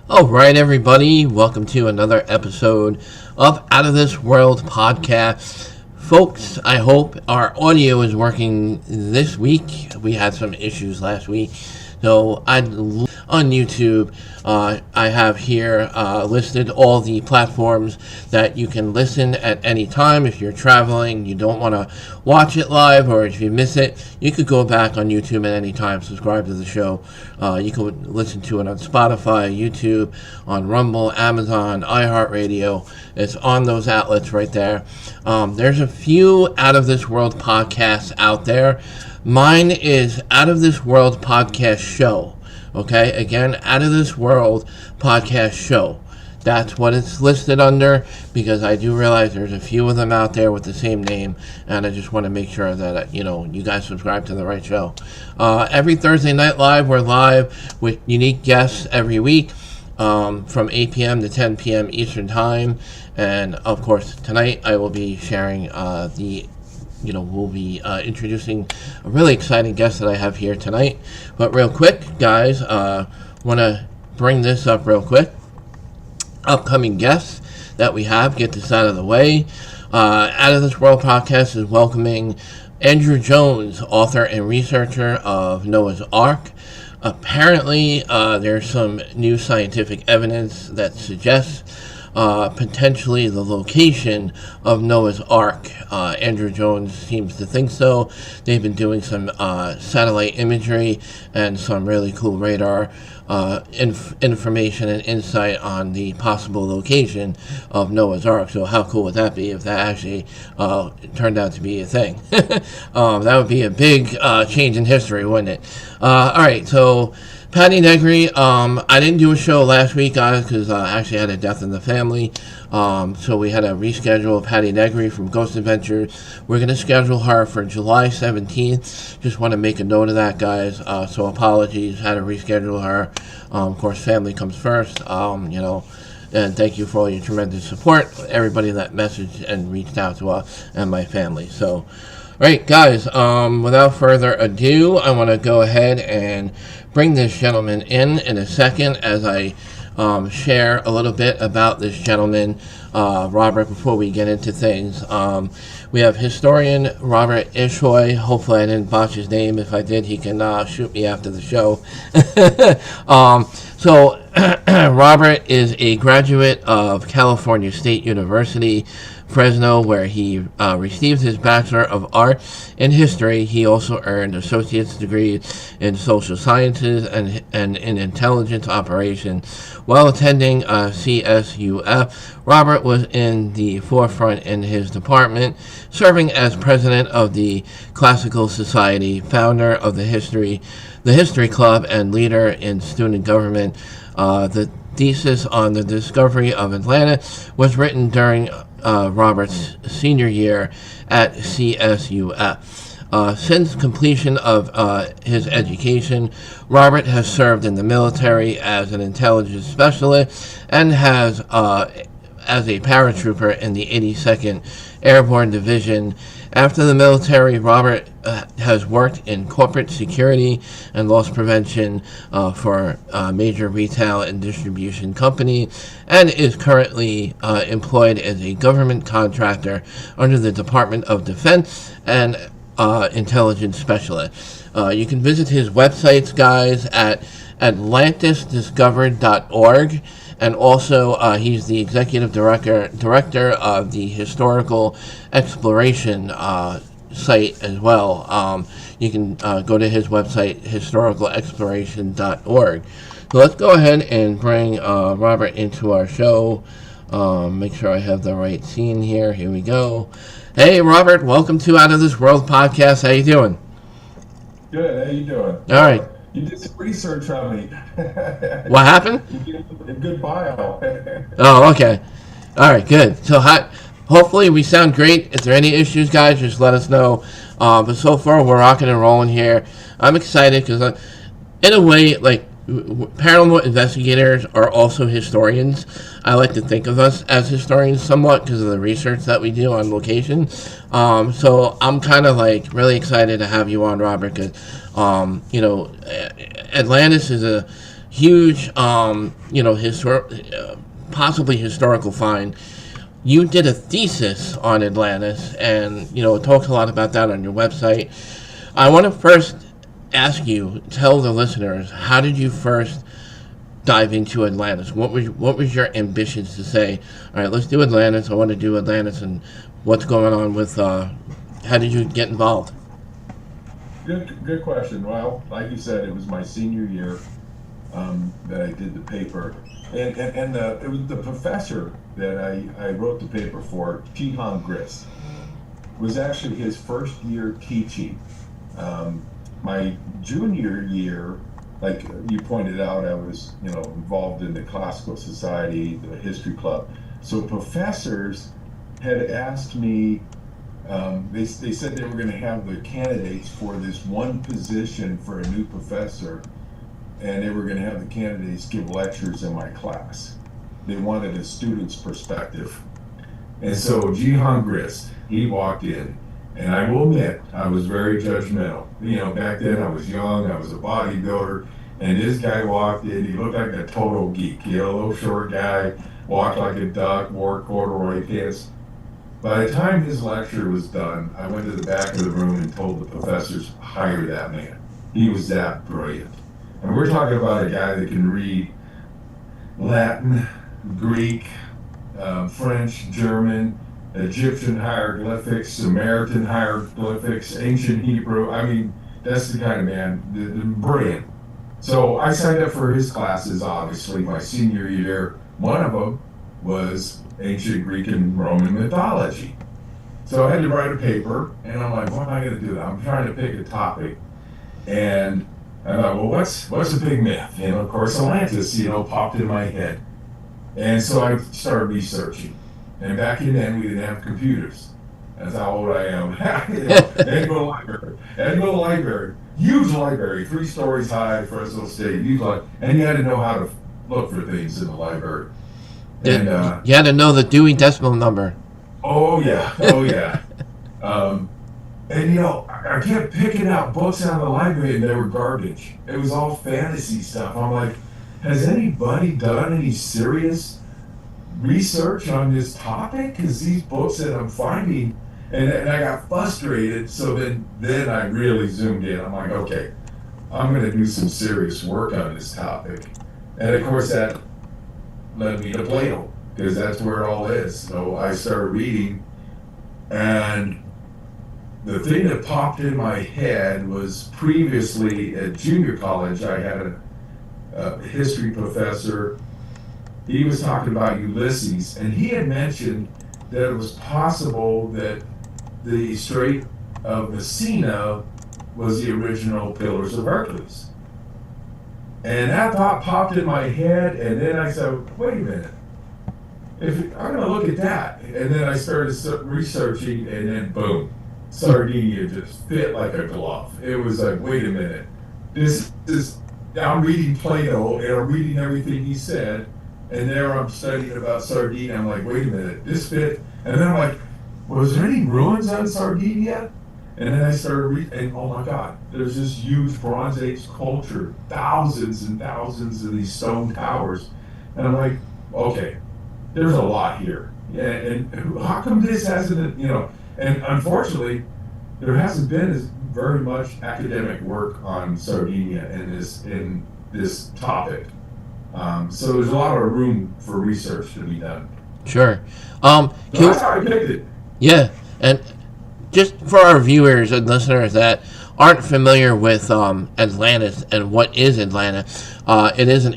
All right, everybody, welcome to another episode of Out of This World podcast. Folks, I hope our audio is working this week. We had some issues last week. So on YouTube, I have here listed all the platforms that you can listen at any time. If you're traveling, you don't want to watch it live, or if you miss it, you could go back on YouTube at any time, subscribe to the show. You can listen to it on Spotify, YouTube, on Rumble, Amazon, iHeartRadio. It's on those outlets right there. There's a few Out of This World podcasts out there. Mine is Out of This World Podcast Show. Okay, again, Out of This World Podcast Show. That's what it's listed under, because I do realize there's a few of them out there with the same name, and I just want to make sure that, you guys subscribe to the right show. Every Thursday night live, we're live with unique guests every week from 8 p.m. to 10 p.m. Eastern Time. And, of course, tonight I will be sharing we'll be introducing a really exciting guest that I have here tonight. But real quick, guys, want to bring this up real quick. Upcoming guests that we have, get this out of the way. Out of This World podcast is welcoming Andrew Jones, author and researcher of Noah's Ark. Apparently, there's some new scientific evidence that suggests potentially the location of Noah's Ark. Andrew Jones seems to think so. They've been doing some satellite imagery and some really cool radar information and insight on the possible location of Noah's Ark. So how cool would that be if that actually turned out to be a thing? That would be a big change in history, wouldn't it? All right, so Patty Negri, I didn't do a show last week, guys, because I actually had a death in the family. So we had to reschedule Patty Negri from Ghost Adventures. We're going to schedule her for July 17th. Just want to make a note of that, guys. So apologies, had to reschedule her. Of course, family comes first, and thank you for all your tremendous support, everybody that messaged and reached out to us and my family. So, right, guys, without further ado, I want to go ahead and bring this gentleman in a second as I share a little bit about this gentleman, Robert, before we get into things. We have historian Robert Ishoy. Hopefully I didn't botch his name. If I did, he can shoot me after the show. So Robert is a graduate of California State University Fresno, where he received his Bachelor of Arts in History. He also earned associate's degrees in social sciences and in intelligence operations. While attending CSUF, Robert was in the forefront in his department, serving as president of the Classical Society, founder of the History Club, and leader in student government. The thesis on the Discovery of Atlantis was written during Robert's senior year at CSUF. Since completion of his education, Robert has served in the military as an intelligence specialist and has as a paratrooper in the 82nd Airborne Division. After the military, Robert has worked in corporate security and loss prevention for a major retail and distribution company, and is currently employed as a government contractor under the Department of Defense and intelligence specialist. You can visit his websites, guys, at atlantisdiscovered.org. And also, he's the executive director of the Historical Exploration site as well. You can go to his website, historicalexploration.org. So let's go ahead and bring Robert into our show. Make sure I have the right scene here. Here we go. Hey, Robert, welcome to Out of This World podcast. How you doing? Good. How you doing? All right. You did some research on me. What happened? You did a good bio. Oh, okay. All right, good. So hopefully we sound great. If there are any issues, guys, just let us know. But so far, we're rocking and rolling here. I'm excited because, in a way, like, paranormal investigators are also historians. I like to think of us as historians somewhat because of the research that we do on location. So I'm kind of like really excited to have you on, Robert, because Atlantis is a huge, possibly historical find. You did a thesis on Atlantis, and it talks a lot about that on your website. I want to first ask you, tell the listeners, how did you first dive into Atlantis? What was your ambitions to say, all right, let's do Atlantis. I want to do Atlantis, and what's going on with? How did you get involved? Good question. Well, like you said, it was my senior year that I did the paper, and it was the professor that I wrote the paper for, Jihan Grist, was actually his first year teaching. My junior year, like you pointed out, I was involved in the Classical Society, the History Club. So professors had asked me. They said they were going to have the candidates for this one position for a new professor, and they were going to have the candidates give lectures in my class. They wanted a student's perspective. And so Jihan Grist, he walked in, and I will admit, I was very judgmental. Back then I was young, I was a bodybuilder, and this guy walked in, he looked like a total geek. A little short guy, walked like a duck, wore corduroy pants. By the time his lecture was done, I went to the back of the room and told the professors, hire that man. He was that brilliant. And we're talking about a guy that can read Latin, Greek, French, German, Egyptian hieroglyphics, Samaritan hieroglyphics, ancient Hebrew. I mean, that's the kind of man, brilliant. So I signed up for his classes, obviously, my senior year. One of them was ancient Greek and Roman mythology. So I had to write a paper, and I'm like, what am I going to do? I'm trying to pick a topic. And I thought, well, what's a big myth? Of course, Atlantis, popped in my head. And so I started researching. And back then, we didn't have computers. That's how old I am. I had to go to the library. Huge library, 3 stories high, Fresno State. And you had to know how to look for things in the library. And you had to know the Dewey Decimal Number. Oh yeah. And I kept picking out books out of the library, and they were garbage. It was all fantasy stuff. I'm like, has anybody done any serious research on this topic? Because these books that I'm finding, and I got frustrated. So then I really zoomed in. I'm like, okay, I'm going to do some serious work on this topic. And of course that led me to Plato, because that's where it all is. So I started reading, and the thing that popped in my head was previously at junior college, I had a history professor. He was talking about Ulysses, and he had mentioned that it was possible that the Strait of Messina was the original Pillars of Hercules. And that thought popped in my head, and then I said, wait a minute, I'm going to look at that. And then I started researching, and then boom, Sardinia just fit like a glove. It was like, wait a minute, I'm reading Plato, and I'm reading everything he said, and there I'm studying about Sardinia. I'm like, wait a minute, this fit. And then I'm like, was there any ruins on Sardinia? And then I started reading, and oh my God, there's this huge Bronze Age culture, thousands and thousands of these stone towers. And I'm like, okay, there's a lot here. Yeah, and how come this hasn't, and unfortunately, there hasn't been very much academic work on Sardinia in this topic. So there's a lot of room for research to be done. Sure. So that's how I picked it. Yeah, and just for our viewers and listeners that aren't familiar with Atlantis and what is Atlantis, it is an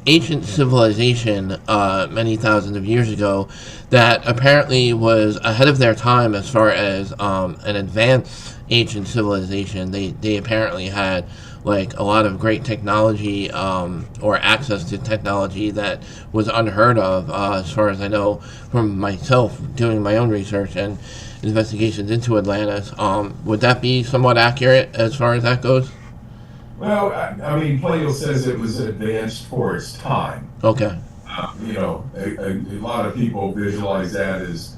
ancient civilization many thousands of years ago that apparently was ahead of their time as far as an advanced ancient civilization. They apparently had like a lot of great technology or access to technology that was unheard of as far as I know from myself doing my own research and investigations into Atlantis. Would that be somewhat accurate as far as that goes? Well, I mean, Plato says it was advanced for its time. Okay. A lot of people visualize that as,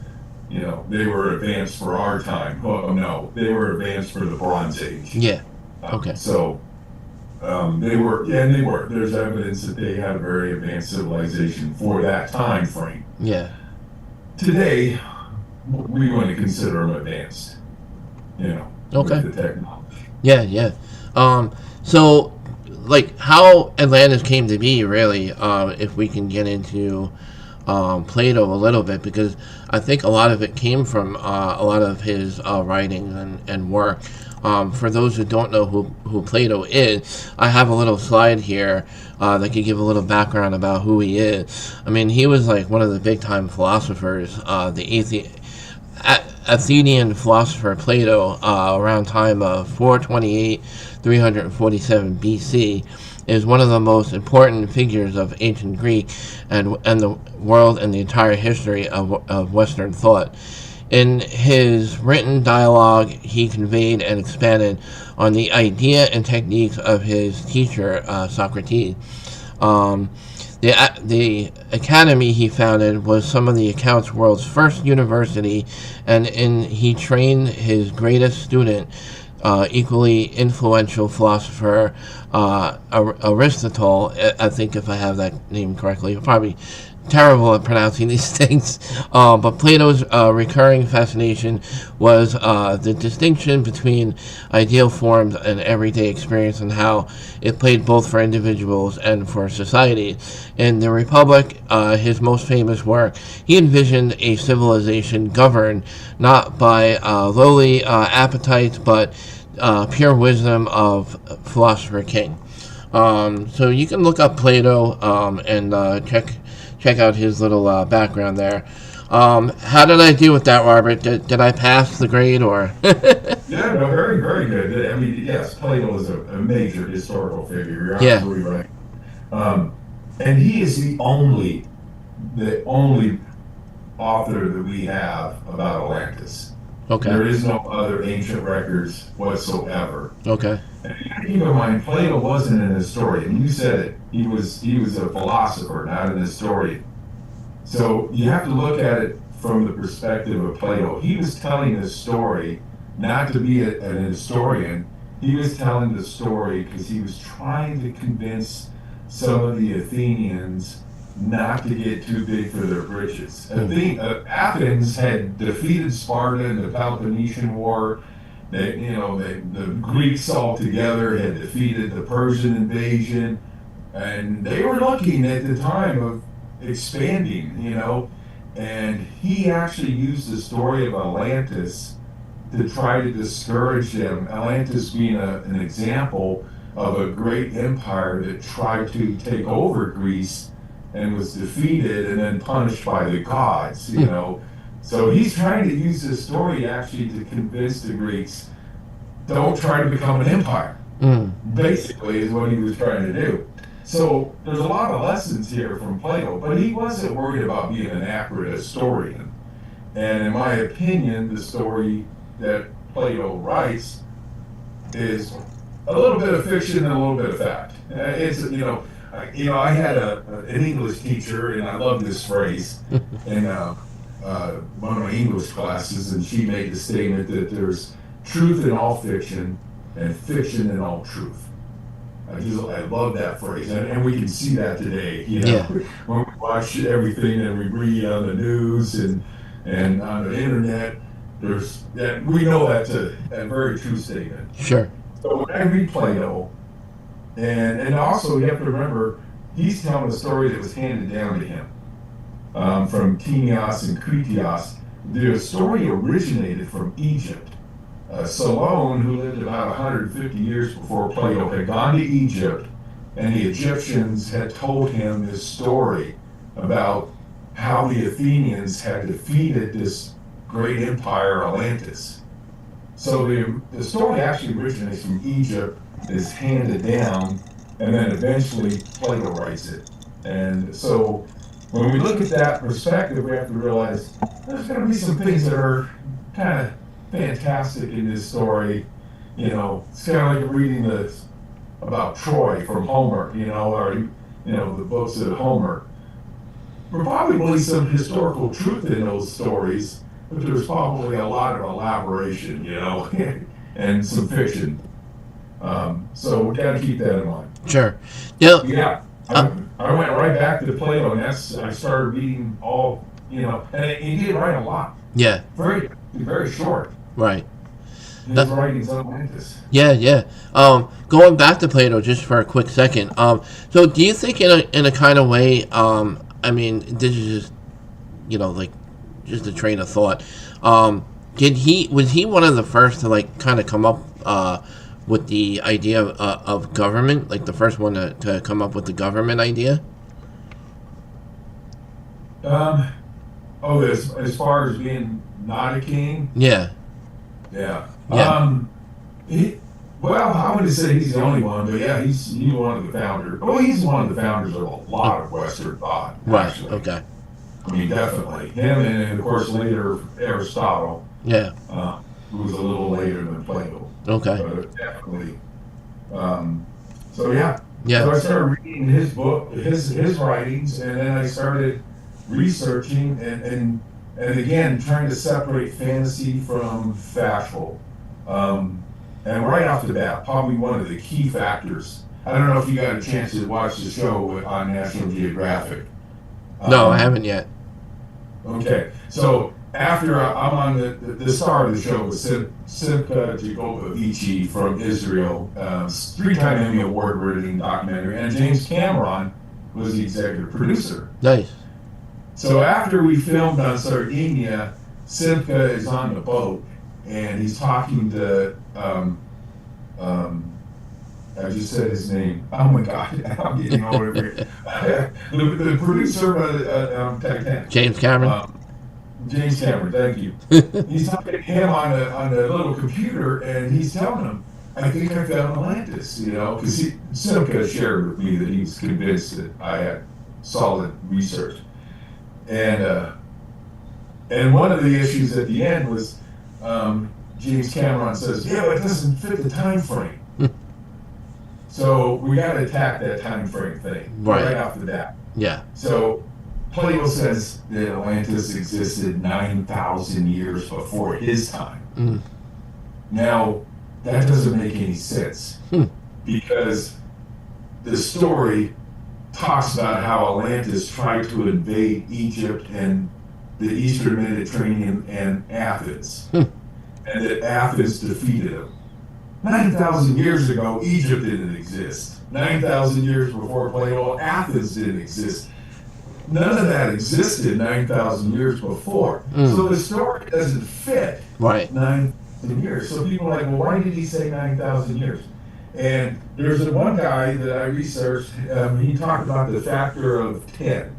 they were advanced for our time. Oh, no, they were advanced for the Bronze Age. Yeah. Okay. They were, yeah, and they were. There's evidence that they had a very advanced civilization for that time frame. Yeah. Today, we want to consider them advanced, Okay. with the technology. Yeah, yeah. So, like, how Atlantis came to be, really, if we can get into Plato a little bit, because I think a lot of it came from a lot of his writings and work. For those who don't know who Plato is, I have a little slide here that could give a little background about who he is. I mean, he was like one of the big time philosophers, Athenian philosopher Plato, around time of 428, 347 BC, is one of the most important figures of ancient Greek and the world and the entire history of Western thought. In his written dialogue, he conveyed and expanded on the idea and techniques of his teacher, Socrates. The academy he founded was some of the accounts world's first university, and he trained his greatest student, equally influential philosopher, Aristotle. I think if I have that name correctly, probably terrible at pronouncing these things. But Plato's recurring fascination was the distinction between ideal forms and everyday experience, and how it played both for individuals and for society. In the Republic, his most famous work, he envisioned a civilization governed not by lowly appetites, but pure wisdom of philosopher king. So you can look up Plato and check out his little background there. How did I do with that, Robert? Did I pass the grade, or? Yeah, no, very, very good. I mean, yes, Plato is a major historical figure. You're absolutely right. And he is the only author that we have about Atlantis. Okay. There is no other ancient records whatsoever. Okay. And keep in mind, Plato wasn't an historian. You said it. He was a philosopher, not an historian. So you have to look at it from the perspective of Plato. He was telling a story not to be an historian. He was telling the story because he was trying to convince some of the Athenians not to get too big for their britches. Athens had defeated Sparta in the Peloponnesian War. The Greeks all together had defeated the Persian invasion, and they were looking at the time of expanding, and he actually used the story of Atlantis to try to discourage them. Atlantis being an example of a great empire that tried to take over Greece and was defeated and then punished by the gods, So he's trying to use this story actually to convince the Greeks, don't try to become an empire. Basically is what he was trying to do. So there's a lot of lessons here from Plato, but he wasn't worried about being an accurate historian. And in my opinion, the story that Plato writes is a little bit of fiction and a little bit of fact. I had an English teacher, and I love this phrase, in one of my English classes, and she made the statement that there's truth in all fiction and fiction in all truth. I love that phrase, and we can see that today. When we watch everything and we read on the news and on the internet, we know that's a very true statement. Sure. So when I read Plato, and also you have to remember, he's telling a story that was handed down to him from Timaeus and Critias. The story originated from Egypt. Solon, who lived about 150 years before Plato, had gone to Egypt, and the Egyptians had told him this story about how the Athenians had defeated this great empire, Atlantis. So the story actually originates from Egypt, is handed down, and then eventually Plato writes it. And so when we look at that perspective, we have to realize there's going to be some things that are kind of fantastic in this story. It's kind of like reading about Troy from Homer, or the books of Homer. There's probably some historical truth in those stories, but there's probably a lot of elaboration, and some fiction. So we got to keep that in mind. Sure. Yeah. Yeah. I went right back to Plato, and I started reading all, and he did write a lot. Yeah. Very, very short. Right. His writings on Atlantis. Yeah. Going back to Plato just for a quick second. So do you think in a kind of way, I mean, this is just, like just a train of thought. Was he one of the first to like kind of come up with the idea of government, like the first one to come up with the government idea? As far as being not a king? Yeah. Yeah. Yeah. I wouldn't say he's the only one, but yeah, he's one of the founders. Well, he's one of the founders of a lot of Western thought. Right. Actually. Okay. I mean, definitely him, and of course later Aristotle. Yeah. Who was a little later than Plato. Okay. But definitely. So yeah. Yeah. So I started reading his book, his writings, and then I started researching and again trying to separate fantasy from factual. And right off the bat, probably one of the key factors. I don't know if you got a chance to watch the show on National Geographic. No, I haven't yet. Okay, so after I'm on the star of the show was Simcha Jacobovici from Israel, 3-time Emmy Award-winning documentary, and James Cameron was the executive producer. Nice. So after we filmed on Sardinia, Simcha is on the boat, and he's talking to, I just said his name. Oh my God, I'm getting over it. The producer of Titanic. James Cameron. James Cameron, thank you. He's talking to him on a little computer, and he's telling him, I think I found Atlantis, because Simcha shared with me that he was convinced that I had solid research. And one of the issues at the end was James Cameron says, yeah, but it doesn't fit the time frame. So we got to attack that time frame thing right off the bat. Yeah. So Plato says that Atlantis existed 9,000 years before his time. Mm. Now, that doesn't make any sense because the story talks about how Atlantis tried to invade Egypt and the Eastern Mediterranean and Athens, and that Athens defeated them. 9,000 years ago, Egypt didn't exist. 9,000 years before Plato, Athens didn't exist. None of that existed 9,000 years before. So the story doesn't fit 9,000 years. So people are like, well, why did he say 9,000 years? And there's one guy that I researched, he talked about the factor of 10.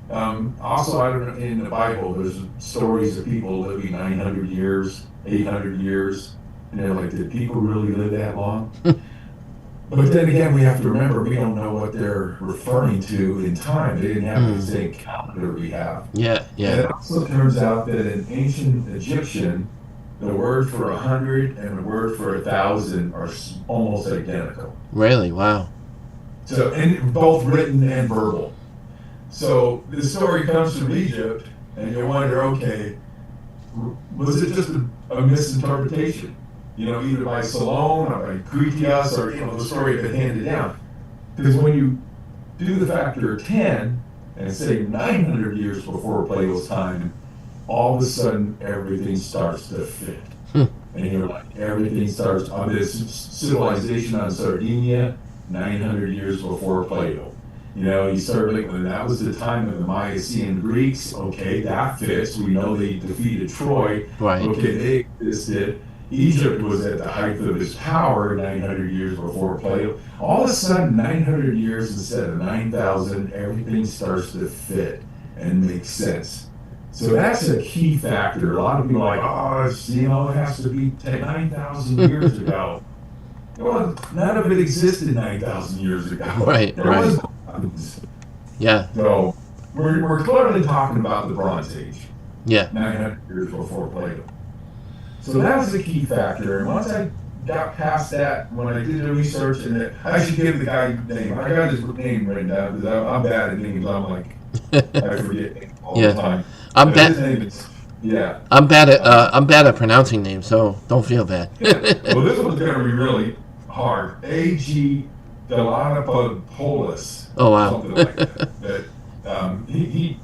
Also, I don't know, in the Bible, there's stories of people living 900 years, 800 years. And they're like, did people really live that long? But then again, we have to remember, we don't know what they're referring to in time. They didn't have the same calendar we have. Yeah. And it also turns out that in ancient Egyptian, the word for 100 and the word for 1,000 are almost identical. Really? Wow. So, and both written and verbal. So the story comes from Egypt, and you wonder, okay, was it just a misinterpretation? Either by Solon or by Critias, or the story got handed down. Because when you do the factor of 10 and say 900 years before Plato's time, all of a sudden everything starts to fit. And you're like, everything starts on this civilization on Sardinia, 900 years before Plato. You start like, that was the time of the Mycenaean Greeks. Okay, that fits. We know they defeated Troy. Right. Okay, they existed. Egypt was at the height of its power 900 years before Plato. All of a sudden, 900 years instead of 9,000, everything starts to fit and make sense. So that's a key factor. A lot of people are like, it has to be 9,000 years ago. Well, none of it existed 9,000 years ago. Right. There was no mountains. Yeah. So we're clearly talking about the Bronze Age. Yeah. 900 years before Plato. So that was the key factor. And once I got past that, when I did the research, and I should give the guy name. I got his name written down because I'm bad at names. I'm like, I forget names all the time. I'm bad. His name is, I'm bad at pronouncing names, so don't feel bad. Well, this one's going to be really hard. A.G. Delanopolis. Oh, wow. Something like that. He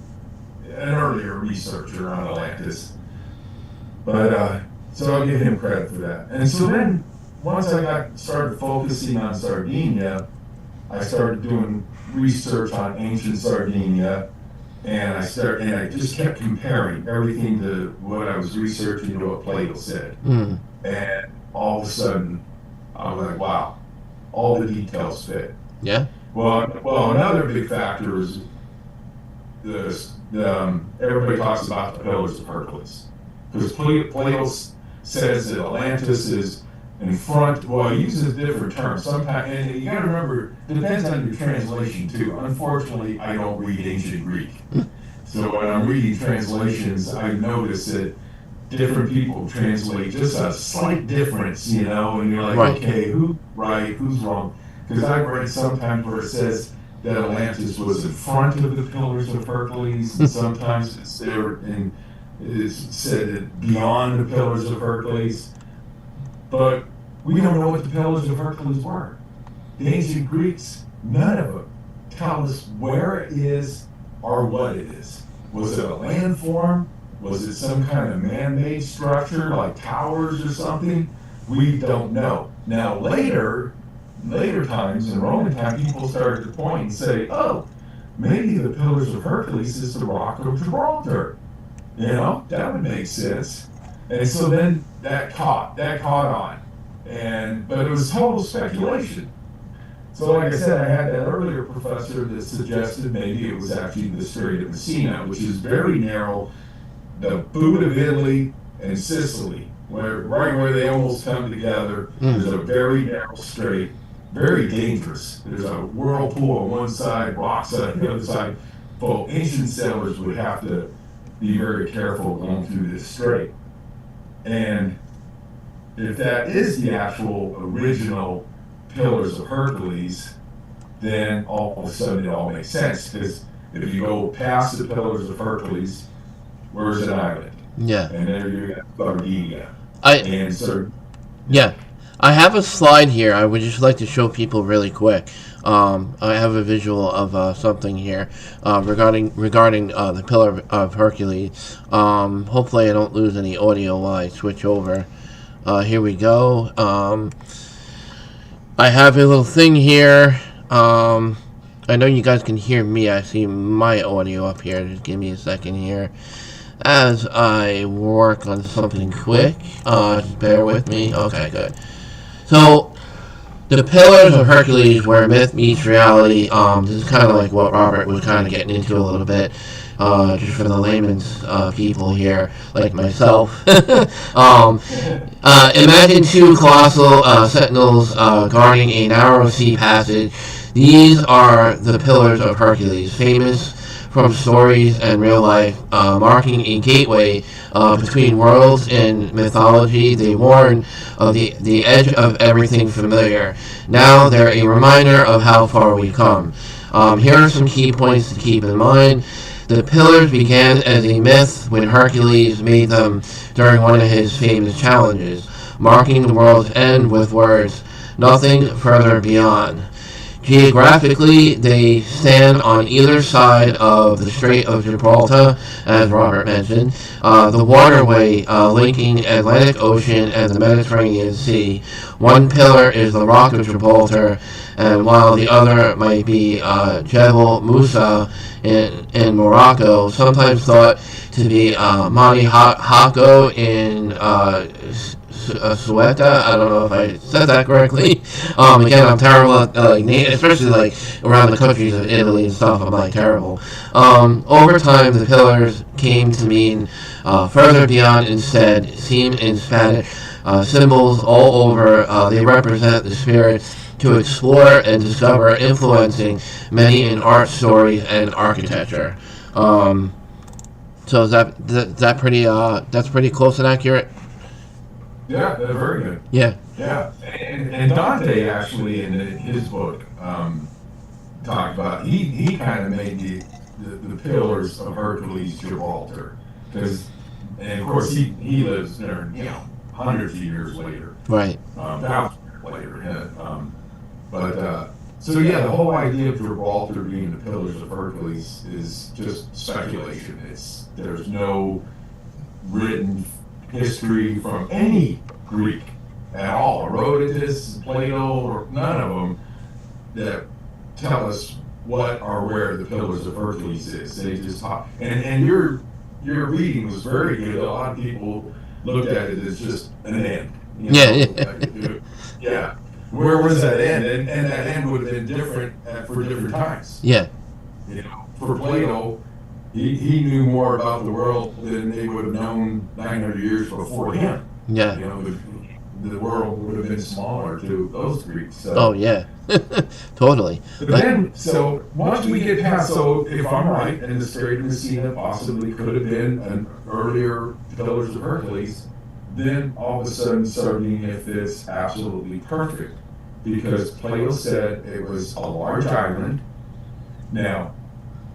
an earlier researcher on Atlantis. But so I'll give him credit for that. And so then, once I started focusing on Sardinia, I started doing research on ancient Sardinia, and I just kept comparing everything to what I was researching to what Plato said. Mm. And all of a sudden, I was like, wow, all the details fit. Yeah. Well, another big factor is everybody talks about the Pillars of Hercules, because Plato says that Atlantis is in front. Well, he uses different terms sometimes, and you got to remember, it depends on your translation too. Unfortunately, I don't read ancient Greek, so when I'm reading translations, I notice that different people translate just a slight difference, and you're like, right. Okay, who's right, who's wrong? Because I've read sometimes where it says that Atlantis was in front of the Pillars of Hercules, and sometimes it's said that beyond the Pillars of Hercules. But we don't know what the Pillars of Hercules were. The ancient Greeks, none of them tell us where it is or what it is. Was it a landform? Was it some kind of man-made structure like towers or something? We don't know. Now later times, in Roman time, people started to point and say, oh, maybe the Pillars of Hercules is the Rock of Gibraltar. That would make sense. And so then that caught on. But it was total speculation. So like I said, I had that earlier professor that suggested maybe it was actually the Strait of Messina, which is very narrow, the boot of Italy and Sicily, right where they almost come together. There's a very narrow strait, very dangerous. There's a whirlpool on one side, rocks on the other side. So ancient sailors would have to be very careful going through this strait. And if that is the actual original Pillars of Hercules, then all of a sudden it all makes sense. Because if you go past the Pillars of Hercules, where's an island? Yeah. And there you got Sardinia. Yeah. I have a slide here I would just like to show people really quick. I have a visual of something here regarding the Pillar of Hercules. Hopefully I don't lose any audio while I switch over. Here we go. I have a little thing here. I know you guys can hear me. I see my audio up here. Just give me a second here as I work on something quick. Just bear with me. Okay, good. So, the Pillars of Hercules, where myth meets reality, this is kind of like what Robert was kind of getting into a little bit, just for the layman's people here, like myself. Imagine two colossal sentinels guarding a narrow sea passage. These are the Pillars of Hercules, famous from stories and real life, marking a gateway between worlds and mythology. They warn of the edge of everything familiar. Now they're a reminder of how far we've come. Here are some key points to keep in mind. The Pillars began as a myth when Hercules made them during one of his famous challenges, marking the world's end with words, "Nothing further beyond." Geographically, they stand on either side of the Strait of Gibraltar, as Robert mentioned, the waterway linking Atlantic Ocean and the Mediterranean Sea. One pillar is the Rock of Gibraltar, and while the other might be Jebel Musa in Morocco, sometimes thought to be Monte Hako in Sueta. I don't know if I said that correctly. Again, I'm terrible at especially around the countries of Italy and stuff. I'm terrible. Over time, the pillars came to mean further beyond instead, seen in Spanish symbols all over. They represent the spirit to explore and discover, influencing many in art, stories, and architecture. So is that pretty? That's pretty close and accurate. Yeah, they're very good. Yeah. Yeah, and Dante actually in his book talked about he kind of made the Pillars of Hercules Gibraltar, and of course he lives there hundreds of years later, right, thousands of years later. So yeah, the whole idea of Gibraltar being the Pillars of Hercules is just speculation. There's no written history from any Greek at all, Herodotus, Plato, or none of them that tell us what or where the Pillars of Hercules is. They just talk, and your reading was very good. A lot of people looked at it as just an end. Yeah. Where was that end? And that end would have been different for different times. Yeah. For Plato, he knew more about the world than they would have known 900 years before him. Yeah. The world would have been smaller to those Greeks. So. Oh yeah, totally. But then, so once we get past, so if I'm right, and the Strait of Messina possibly could have been an earlier Pillars of Hercules, then all of a sudden Sardinia fits absolutely perfect, because Plato said it was a large island. Now,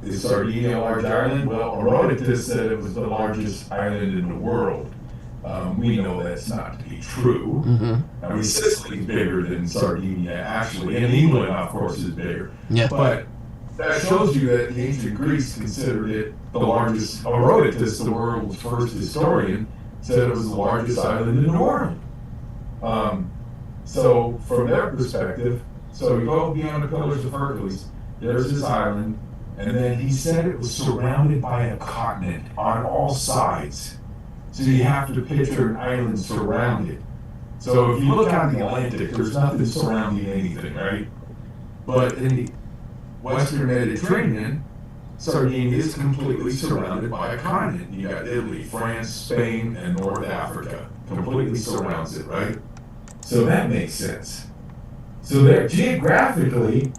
is Sardinia a large island? Well, Herodotus said it was the largest island in the world. We know that's not to be true. Mm-hmm. I mean, Sicily's bigger than Sardinia, actually, and England, of course, is bigger. Yeah. But that shows you that the ancient Greeks considered it the largest. Herodotus, the world's first historian, said it was the largest island in the world. So from their perspective, so you go beyond the Pillars of Hercules, there's this island, and then he said it was surrounded by a continent on all sides. So you have to picture an island surrounded. So if you look out the Atlantic, there's nothing surrounding anything, right? But in the Western Mediterranean, Sardinia is completely surrounded by a continent. You got Italy, France, Spain, and North Africa. Completely surrounds it, right? So that makes sense. So there, geographically,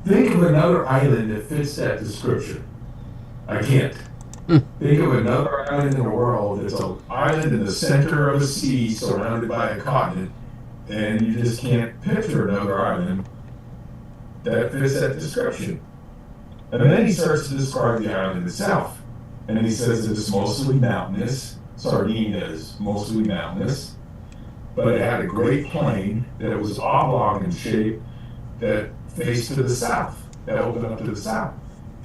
think of another island that fits that description. I can't. Think of another island in the world that's an island in the center of a sea surrounded by a continent, and you just can't picture another island that fits that description. And then he starts to describe the island itself. And he says it's mostly mountainous. Sardinia is mostly mountainous. But it had a great plain that was oblong in shape that faced to the south, that opened up to the south.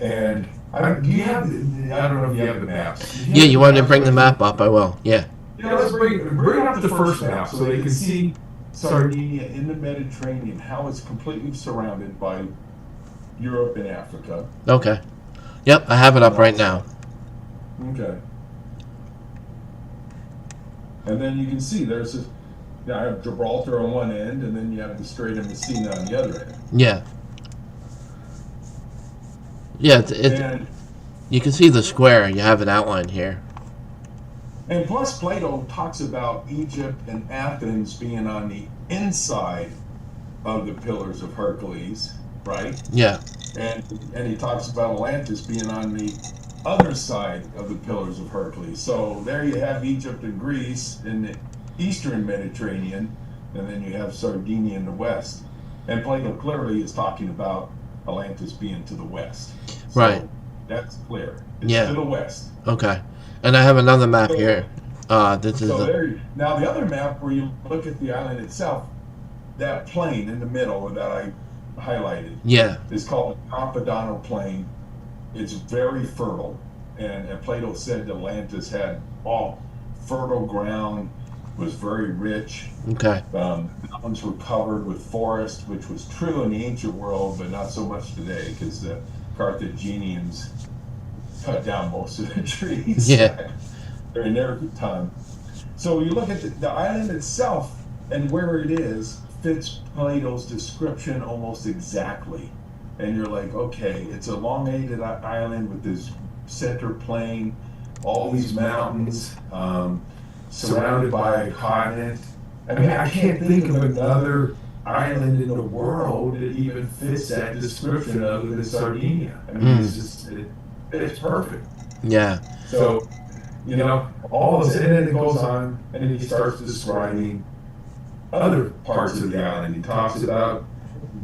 And I don't know if you have the maps. Yeah, you wanted to bring the map up, I will. Yeah. Yeah, let's bring up the first map so they can see Sardinia in the Mediterranean, how it's completely surrounded by Europe and Africa. Okay. Yep, I have it up right now. Okay. And then you can see there's this, I have Gibraltar on one end, and then you have the Strait of Messina on the other end. Yeah. Yeah, you can see the square. You have it outlined here. And plus, Plato talks about Egypt and Athens being on the inside of the Pillars of Hercules, right? Yeah. And he talks about Atlantis being on the other side of the Pillars of Hercules. So there you have Egypt and Greece in the eastern Mediterranean, and then you have Sardinia in the west. And Plato clearly is talking about Atlantis being to the west. So right. That's clear. It's yeah. to the west. Okay. And I have another map here. Now the other map where you look at the island itself, that plain in the middle that I highlighted. Yeah. Is called the Campadano Plain. It's very fertile, and Plato said Atlantis had all fertile ground, was very rich. Okay. Mountains were covered with forest, which was true in the ancient world, but not so much today because the Carthaginians cut down most of the trees. Yeah. During their time. So you look at the island itself and where it is fits Plato's description almost exactly. And you're like, okay, it's a elongated island with this center plain, all these mountains, surrounded by a continent. I mean, I can't think of another island in the world that even fits that description other than Sardinia. I mean, it's perfect. Yeah. So, all this, and then it goes on, and then he starts describing other parts of the island. He talks about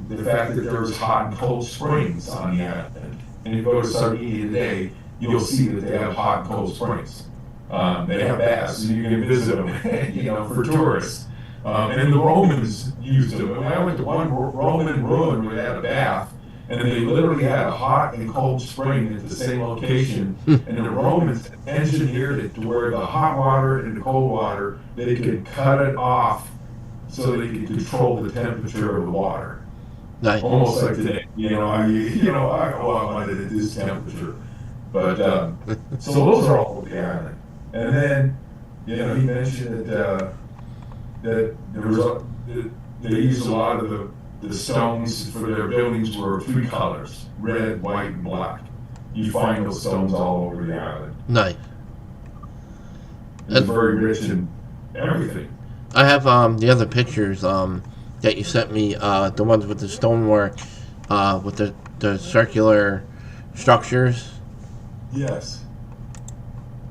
the fact that there's hot and cold springs on the island. And if you go to Sardinia today, you'll see that they have hot and cold springs. They have baths, so you can visit them, for tourists. And the Romans used them. When I went to one Roman ruin where they had a bath, and they literally had a hot and cold spring at the same location, and the Romans engineered it to where the hot water and the cold water, they could cut it off so they could control the temperature of the water. Nice. Almost like today, I want it at this temperature. But so those are all over the island. And then, he mentioned that there was they used a lot of the stones for their buildings were 3 colors: red, white, and black. You find those stones all over the island. Nice. It's very rich in everything. I have the other pictures that you sent me, the ones with the stonework, with the circular structures. Yes.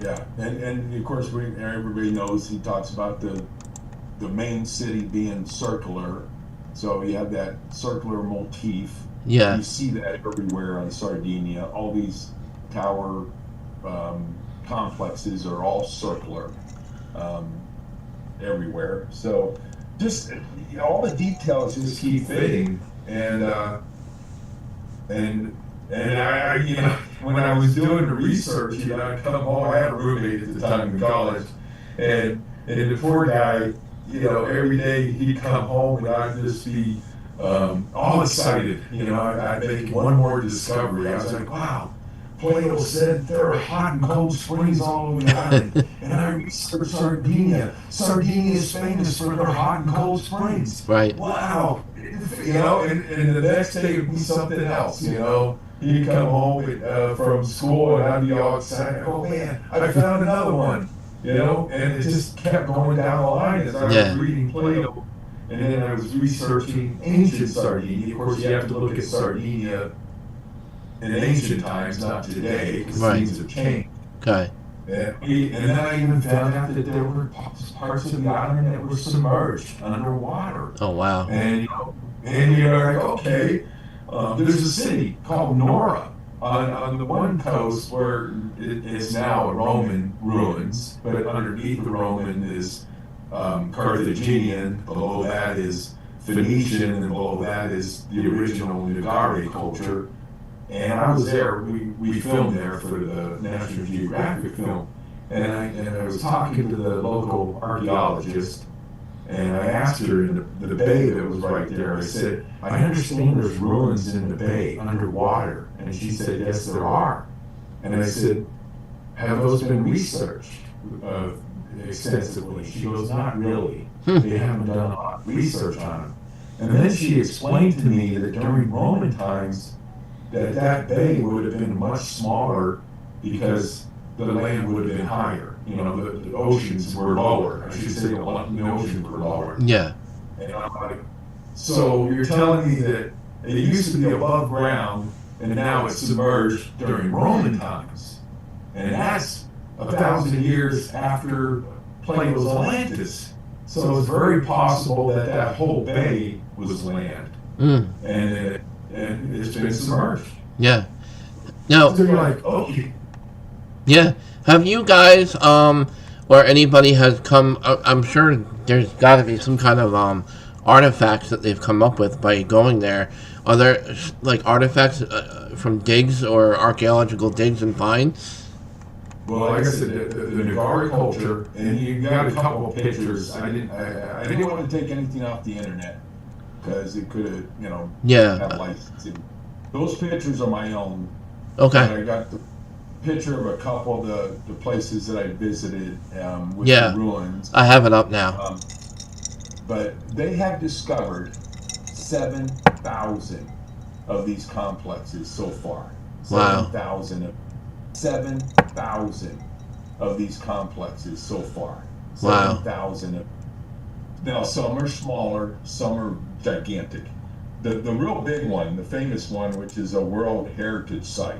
Yeah, and of course everybody knows he talks about the main city being circular, so you have that circular motif. Yeah. You see that everywhere on Sardinia. All these tower complexes are all circular everywhere. So just all the details just keep fitting, and I when I was doing the research, I'd come home. I had a roommate at the time in college, and the poor guy, every day he'd come home and I'd just be all excited. I'd make one more discovery. I was like, wow, Plato said there are hot and cold springs all over the island. And I researched Sardinia. Sardinia is famous for their hot and cold springs. Right. Wow. And the next day would be something else, He'd come home from school and I'd be all excited. Oh man, I found another one, and it just kept going down the line as I was reading Plato. And then I was researching ancient Sardinia. Of course, you have to look at Sardinia in ancient times, not today, because things have changed. Okay. And then I even found out that there were parts of the island that were submerged underwater. Oh, wow. And you're like, okay, there's a city called Nora on the one coast where it is now a Roman ruins, but underneath the Roman is Carthaginian, below that is Phoenician, and below that is the original Nagare culture. And I was there, we filmed there for the National Geographic film, and I was talking to the local archaeologist, and I asked her in the bay that was right there, I said, I understand there's ruins in the bay underwater. And she said, yes, there are. And I said, have those been researched extensively? She goes, not really. They haven't done a lot of research on them. And then she explained to me that during Roman times, that bay would have been much smaller because the land would have been higher. The oceans were lower. I should say the oceans were lower. Yeah. And I'm like, so you're telling me that it used to be above ground and now it's submerged during Roman times. And that's 1,000 years after Plato's Atlantis. So it's very possible that whole bay was land. And it's been submerged. Yeah. Now, so you're like, okay. Yeah. Have you guys, or anybody has come, I'm sure there's got to be some kind of artifacts that they've come up with by going there. Are there, like, artifacts from digs or archaeological digs and finds? Well, like I said, the Nagare culture, and you got a couple of pictures. I didn't want to take anything off the internet, because it could have, have licensing. Those pictures are my own. Okay. And I got the picture of a couple of the places that I visited with the ruins. I have it up now. But they have discovered 7,000 of these complexes so far. Wow. 7,000 of these complexes so far. Wow. 7,000. Now, some are smaller, some are gigantic. The real big one, the famous one, which is a World Heritage Site,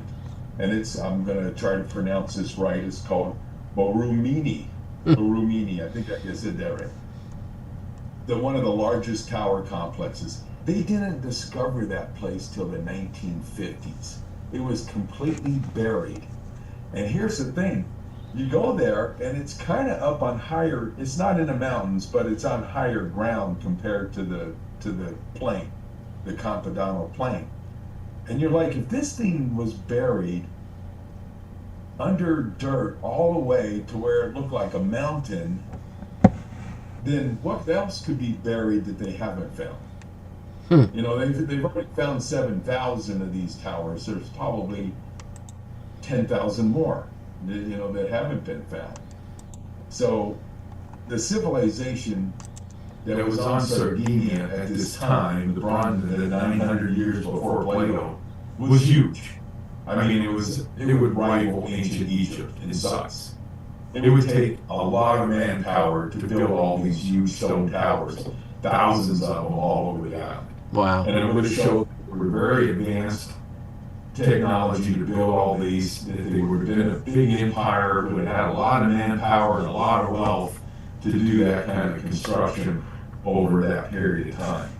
and I'm going to try to pronounce this right, it's called Borumini. Borumini, I think I said that right. One of the largest tower complexes. They didn't discover that place till the 1950s. It was completely buried. And here's the thing, you go there, and it's kind of up on higher. It's not in the mountains, but it's on higher ground compared to the plain, the Campeadano Plain. And you're like, if this thing was buried under dirt all the way to where it looked like a mountain, then what else could be buried that they haven't found? You know, they've already found 7,000 of these towers. There's probably 10,000 more, you know, that haven't been found. So the civilization that was on Sardinia at this time, the 900 years before Plato, was huge. I mean, it would rival ancient Egypt in size. It would take a lot of manpower to build all these huge stone towers, thousands of them all over the island. Wow. And it would have showed they were very advanced technology to build all these. They would have been a big empire, would have had a lot of manpower and a lot of wealth to do that kind of construction over that period of time.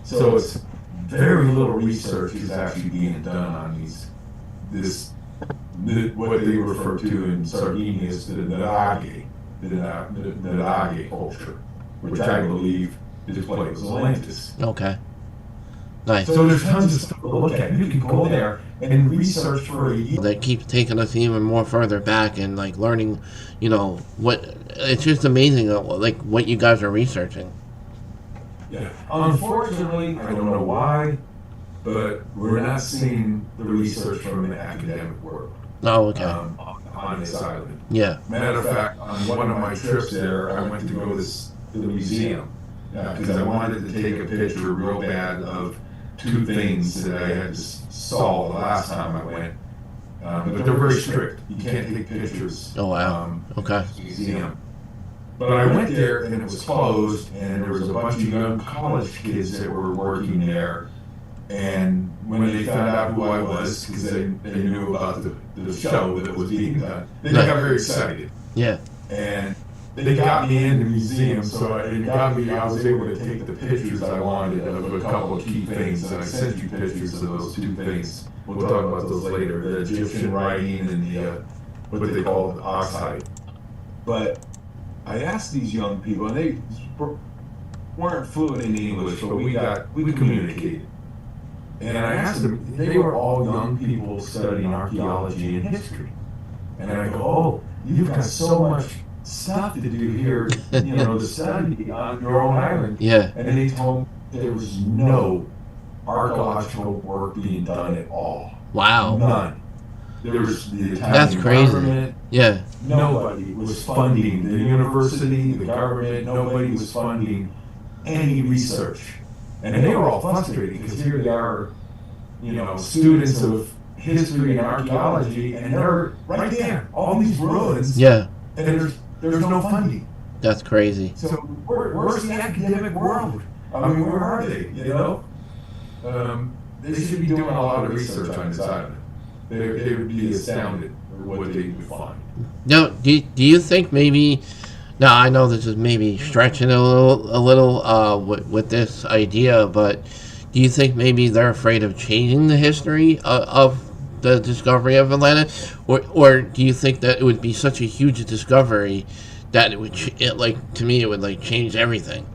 So it's very little research is actually being done on what they refer to in Sardinia as the Nadage culture, which I believe is Plato's Atlantis. Okay. Nice. So there's tons of stuff to look at. You can go there and research for a year. That keeps taking us even more further back and like learning, you know, it's just amazing, like what you guys are researching. Yeah. Unfortunately, I don't know why, but we're not seeing the research from the academic world. Oh, okay. On this island. Yeah. Matter of fact, on one of my trips there, I went to go to the museum because I wanted to take a picture real bad of two things that I had saw the last time I went. But they're very strict. You can't take pictures. Oh, wow. Okay. At the museum. But I went there and it was closed, and there was a bunch of young college kids that were working there. And when they found out who I was, because they knew about the show that was being done, they got very excited. Yeah. And they got me in the museum, so I was able to take the pictures I wanted of a couple of key things, and I sent you pictures of those two things. We'll talk about those later, the Egyptian writing and the what they call the oxide. But I asked these young people, and they weren't fluent in English, but we communicated. And I asked them, they were all young people studying archaeology and history. And I go, oh, you've got so much stuff to do here, you know, to study on your own island. Yeah. And they told me there was no archaeological work being done at all. Wow. None. There was the Italian That's crazy. government. Yeah. Nobody was funding the university, the government. Nobody was funding any research. And they were all frustrated because here they are, you know, students of history and archaeology, and they're right there, all these ruins. Yeah. And there's no funding. That's crazy. So where's the academic world? I mean, where are they? You know, they should be doing a lot of research on this island. They would be astounded at what they would find. Now, do you think maybe? Now I know this is maybe stretching a little with this idea, but do you think maybe they're afraid of changing the history of the discovery of Atlantis, or do you think that it would be such a huge discovery that it would to me it would like change everything?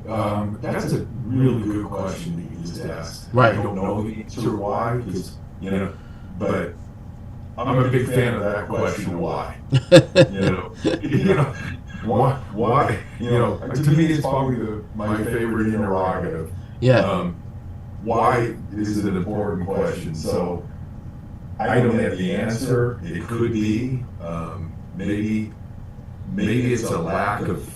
That's a really good question that you just asked. Right. I don't know the answer why, because you know, but I'm a big fan of that question. Why? you know, why? You know, to me, it's probably my favorite interrogative. Yeah. Why is it an important question? So I don't have the answer. It could be maybe it's a lack of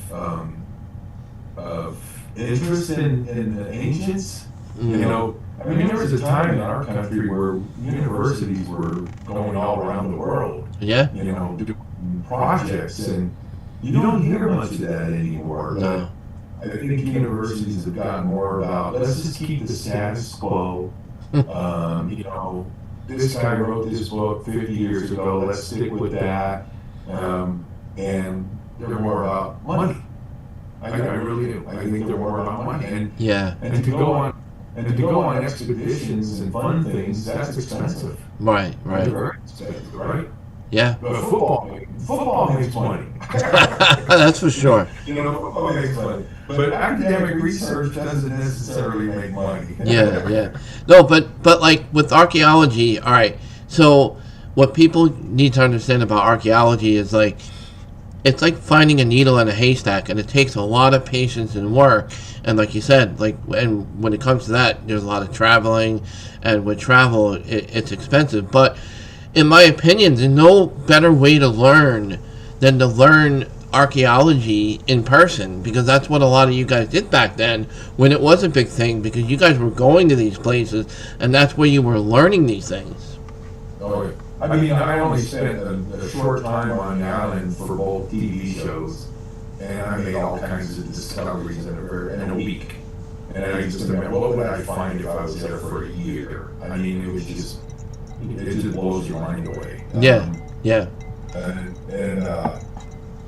interest in the ancients. You know, I mean, there was a time in our country where universities were going all around the world. Yeah. You know, doing projects, and you don't hear much of that anymore. No. I think universities have gotten more about, let's just keep the status quo. You know, this guy wrote this book 50 years ago, let's stick with that. And they're more about money. I really do. I think they're more about money. And to go on expeditions and fun things, that's expensive. Right. Very expensive, right? Yeah. But football makes money. That's for sure. Football makes money. But academic research doesn't necessarily make money. Yeah. No, but like with archaeology, all right. So what people need to understand about archaeology is like it's like finding a needle in a haystack, and it takes a lot of patience and work. And like you said, and when it comes to that, there's a lot of traveling, and with travel, it's expensive. But in my opinion, there's no better way to learn than to learn archaeology in person, because that's what a lot of you guys did back then when it was a big thing, because you guys were going to these places, and that's where you were learning these things. Oh, yeah. I mean, I only spent a short time on the island for both TV shows, and I made all kinds of discoveries in a week. And I used to remember, what would I find if I was there for a year? I mean, it just blows your mind away. Yeah. And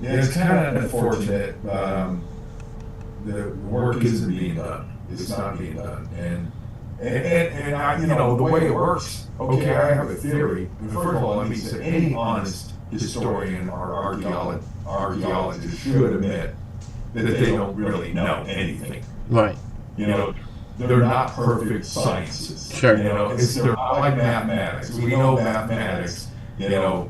it's kind of unfortunate. The work isn't being done. It's not being done. And I, the way it works, okay, I have a theory. First of all, let me say, any honest historian or archaeologist should admit that they don't really know anything. Right. They're not perfect sciences. Sure. They're like mathematics. We know mathematics, 2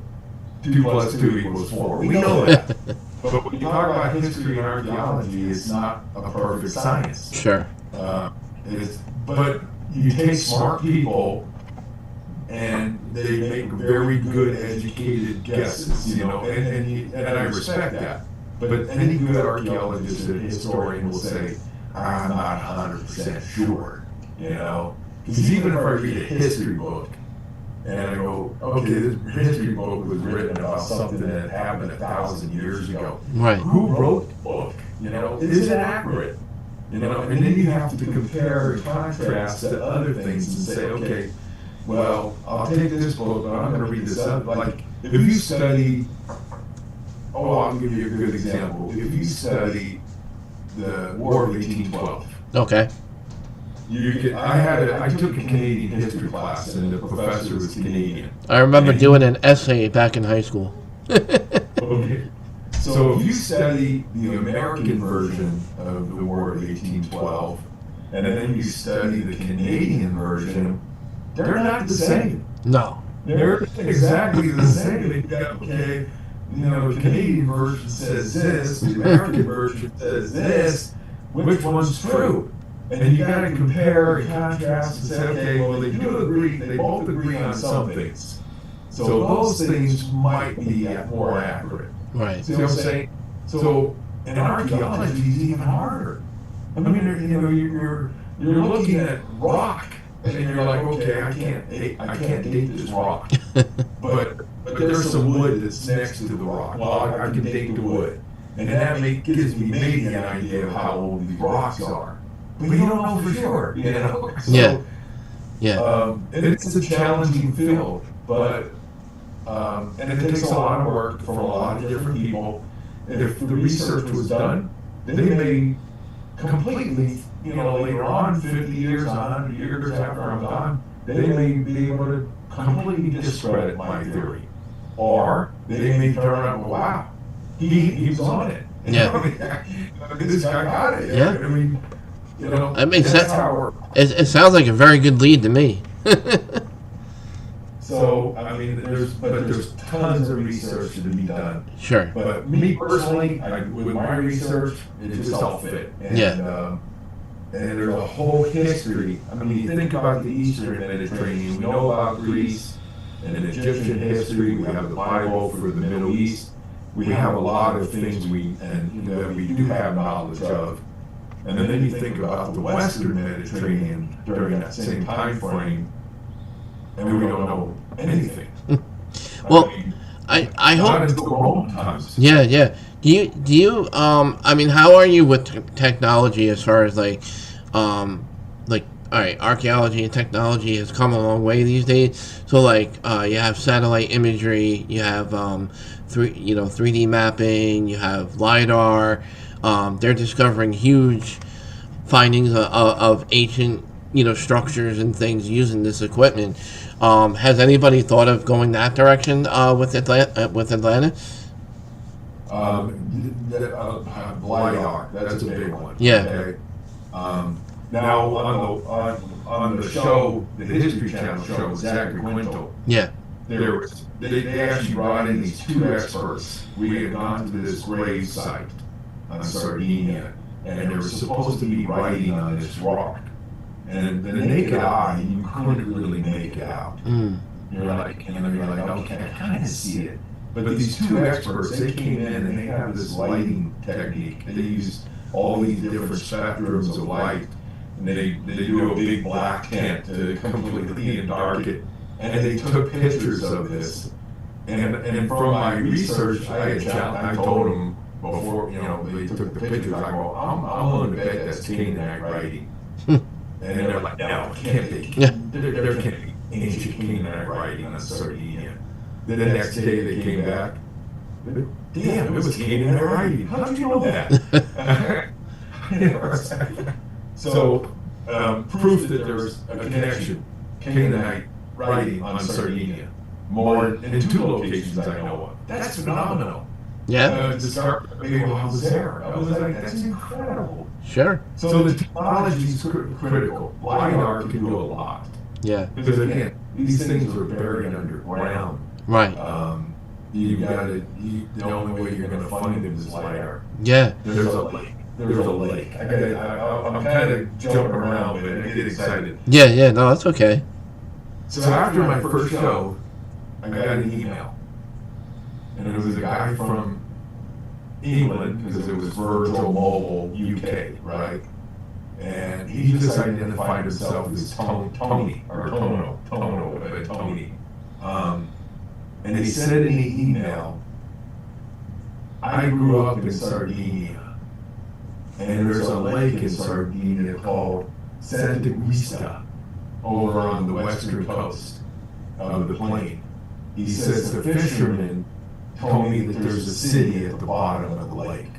+ 2 = 4. We know that. But when you talk about history and archaeology, it's not a perfect science. Sure. But you take smart people and they make very good educated guesses, and I respect that. But any good archaeologist and historian will say, I'm not 100% sure, Because even if I read a history book and I go, okay, this history book was written about something that happened 1,000 years ago. Right. Who wrote the book? Is it accurate? And then you have to compare and contrast to other things and say, okay, well, I'll take this book, but I'm going to read this other. Like, if you study, I'll give you a good example. If you study the War of 1812, Okay. I took a Canadian history class, and the professor was Canadian. I remember doing an essay back in high school. Okay. So if you study the American version of the War of 1812, and then you study the Canadian version, they're not the same. No. They're exactly the same. Okay, the Canadian version says this, the American version says this. Which one's true? And you got to compare and contrast and say, okay, well, they both agree on some things. So those things might be more accurate. Right. See what I'm saying? So in archaeology, it's even harder. I mean, you're looking at rock, and you're like, okay, I can't date this rock, but there's some wood that's next to the rock. Well, I can date the wood, and that gives me maybe an idea of how old these rocks are. But you don't know for sure, So, Yeah. It's a challenging field, but. And it takes a lot of work from a lot of different people. If the research was done, they may completely, later on, 50 years, 100 years after I'm gone, they may be able to completely discredit my theory. Or they may turn around and go, wow, he was on it. Yeah. This guy got it. Yeah. I mean, That makes that's sense. how it works. It sounds like a very good lead to me. So, I mean, there's tons of research to be done. Sure. But me personally, with my research, it just all fit. And, Yeah. And there's a whole history. I mean, you think about the Eastern Mediterranean. We know about Greece and Egyptian history. We have the Bible for the Middle East. We have a lot of things that we do have knowledge of. And then you think about the Western Mediterranean during that same time frame, and we don't know anything. Well, I hope. Not until Roman times. Yeah. Do you I mean, how are you with technology as far as all right, archaeology and technology has come a long way these days. So you have satellite imagery, you have 3D mapping, you have LiDAR. They're discovering huge findings of ancient structures and things using this equipment. Has anybody thought of going that direction with Atlantis? LiDAR, that's a big one. Yeah. Okay? Now on the show, the History Channel show, Zachary Quinto, Yeah. they actually brought in these two experts. We had gone to this grave site on Sardinia, and there was supposed to be writing on this rock. And the naked eye, you couldn't really make it out. You're like, okay, I kind of see it. But these two experts, they came in and they have this lighting technique. They use all these different spectrums of light, and they do a big black tent to completely dark it. And they took pictures of this. And from my research, I told them before, they took the pictures, I go, I'm willing to bet that's Canaanite writing. And they're like, no, it can't be. Yeah. There can't be ancient Canaanite writing on Sardinia. Then the next day they came back. Damn, it was Canaanite writing. How did you know that? So, proof that there's a connection, Canaanite writing on Sardinia. More in two locations I know of. That's phenomenal. Yeah. Discovery, I was there. I was like, that's incredible. Sure. So the technology is critical. LiDAR can do a lot. Yeah. Because again, these things are buried underground. Right. The only way you're going to find them is LiDAR. Yeah. There's a lake. I'm kind of jumping around, but I get excited. Yeah. No, that's okay. So after my first show, I got an email. And it was a guy from England, because it was Virgil Mobile UK, right? And he just identified himself as Tony. And he said in the email, I grew up in Sardinia, and there's a lake in Sardinia called Santa Guista over on the western coast of the plain. He says the fishermen told me that there's a city at the bottom of the lake.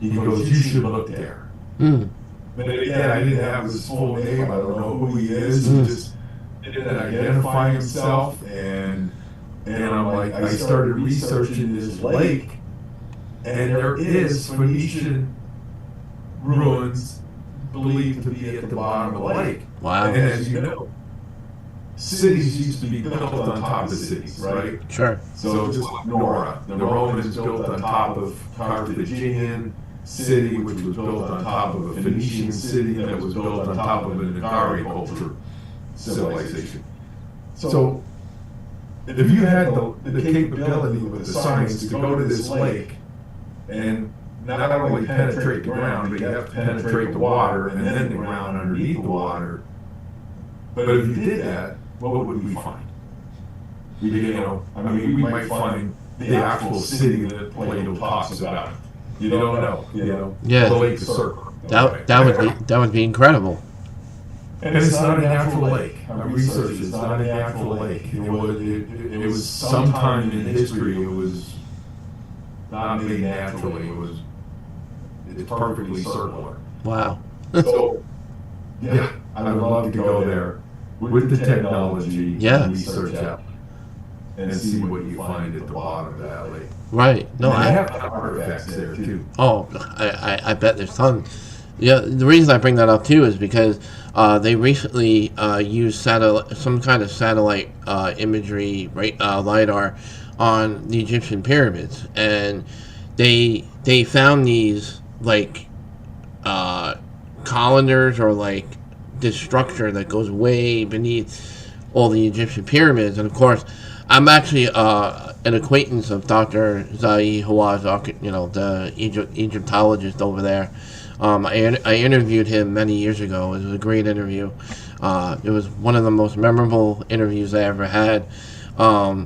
He goes, you should look there. But again, I didn't have his full name. I don't know who he is. He just didn't identify himself. And I'm like, I started researching this lake, and there is Phoenician ruins believed to be at the bottom of the lake. Wow. And as you know, cities used to be built on top of cities, right? Sure. So just like Nora, the Romans built on top of Carthaginian city, which was built on top of a Phoenician city that was built on top of an Agari culture civilization. So if you had the capability with the science to go to this lake and not only penetrate the ground, but you have to penetrate the water and then the ground underneath the water. But if you did that, what would we find? We might find the actual city that Plato talks about. You don't know, Yeah. The lake is circular. That would be incredible. And it's not a natural lake. I researched it's not a natural lake. It was sometime in history. It was not made naturally. It's perfectly circular. Wow. So yeah, I would love to go there with the technology and research out and see what you find at the bottom of that lake. Right. No, I have artifacts there too. Oh, I bet there's tons. Yeah, the reason I bring that up too is because they recently used some kind of satellite imagery, LiDAR, on the Egyptian pyramids, and they found these colanders or this structure that goes way beneath all the Egyptian pyramids. And of course, I'm actually an acquaintance of Dr. Zahi Hawass, the Egyptologist over there. I interviewed him many years ago. It was a great interview. It was one of the most memorable interviews I ever had.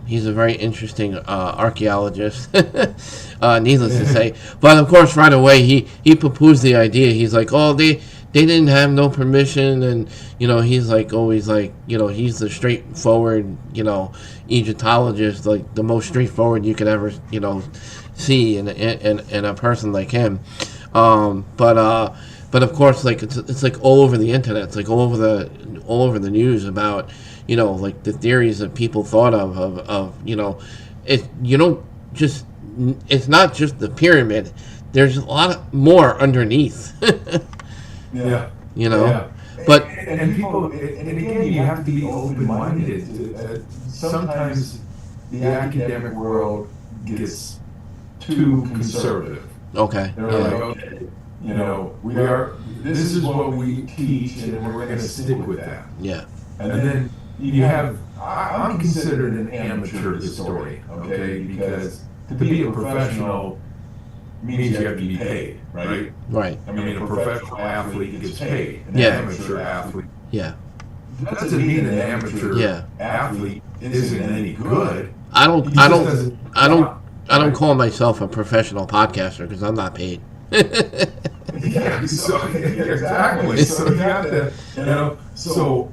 He's a very interesting archaeologist, needless to say. But of course, right away, he poo-poos the idea. He's like, oh, they didn't have no permission, and he's always he's the straightforward Egyptologist, the most straightforward you could ever but But of course, like it's like all over the internet. It's like all over the news about, you know, like the theories that people thought of you know, it you don't just it's not just the pyramid. There's a lot more underneath. Yeah. You know, Yeah. but And people, and again, you have to be open-minded. Sometimes the academic world gets too conservative. okay, They're yeah, like, okay, you know, this is what we teach, and we're going to stick with that. yeah, And then you have, I'm considered an amateur historian, okay, because to be a professional means you have to be paid, right? right, I mean, a professional athlete gets paid. An Yeah. amateur athlete. yeah. That doesn't mean an amateur Yeah. athlete isn't any good. I He don't, just I don't, doesn't- I don't, I don't call myself a professional podcaster because I'm not paid. Yeah, exactly. So you have to, you know, so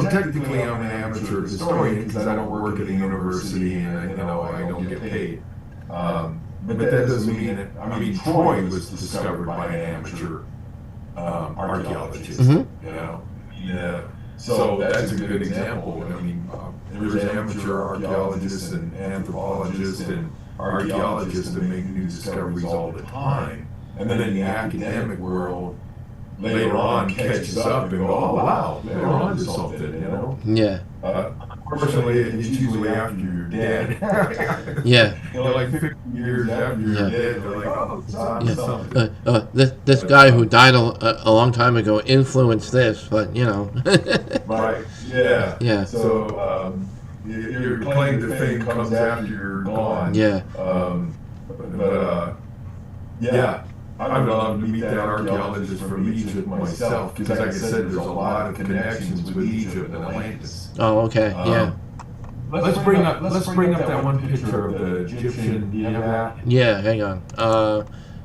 technically I'm an amateur historian because I don't work at the university and, you know, I don't get paid. But that doesn't mean that, I mean, Troy was discovered by an amateur archaeologist, Mhm. you know. Yeah. So that's a good example. I mean, there's amateur archaeologists and anthropologists and archaeologists that make new discoveries all the time. And then the academic world later on catches up and go, oh wow, they're on to something, you know. Yeah, Unfortunately, it's usually after you're dead. yeah. You know, like 50 years after you're Yeah. dead, they're like, oh, it's on to Yeah. something. This guy who died a long time ago influenced this, but you know. Right. Yeah. Yeah. So your claim to fame comes after you're gone. Yeah. Yeah. I would love to meet that archaeologist from Egypt myself, because like I said, there's a lot of connections with Egypt and Atlantis. Oh, okay. Yeah. Let's bring up that one picture of the Egyptian. Do you have that? Yeah. Hang on.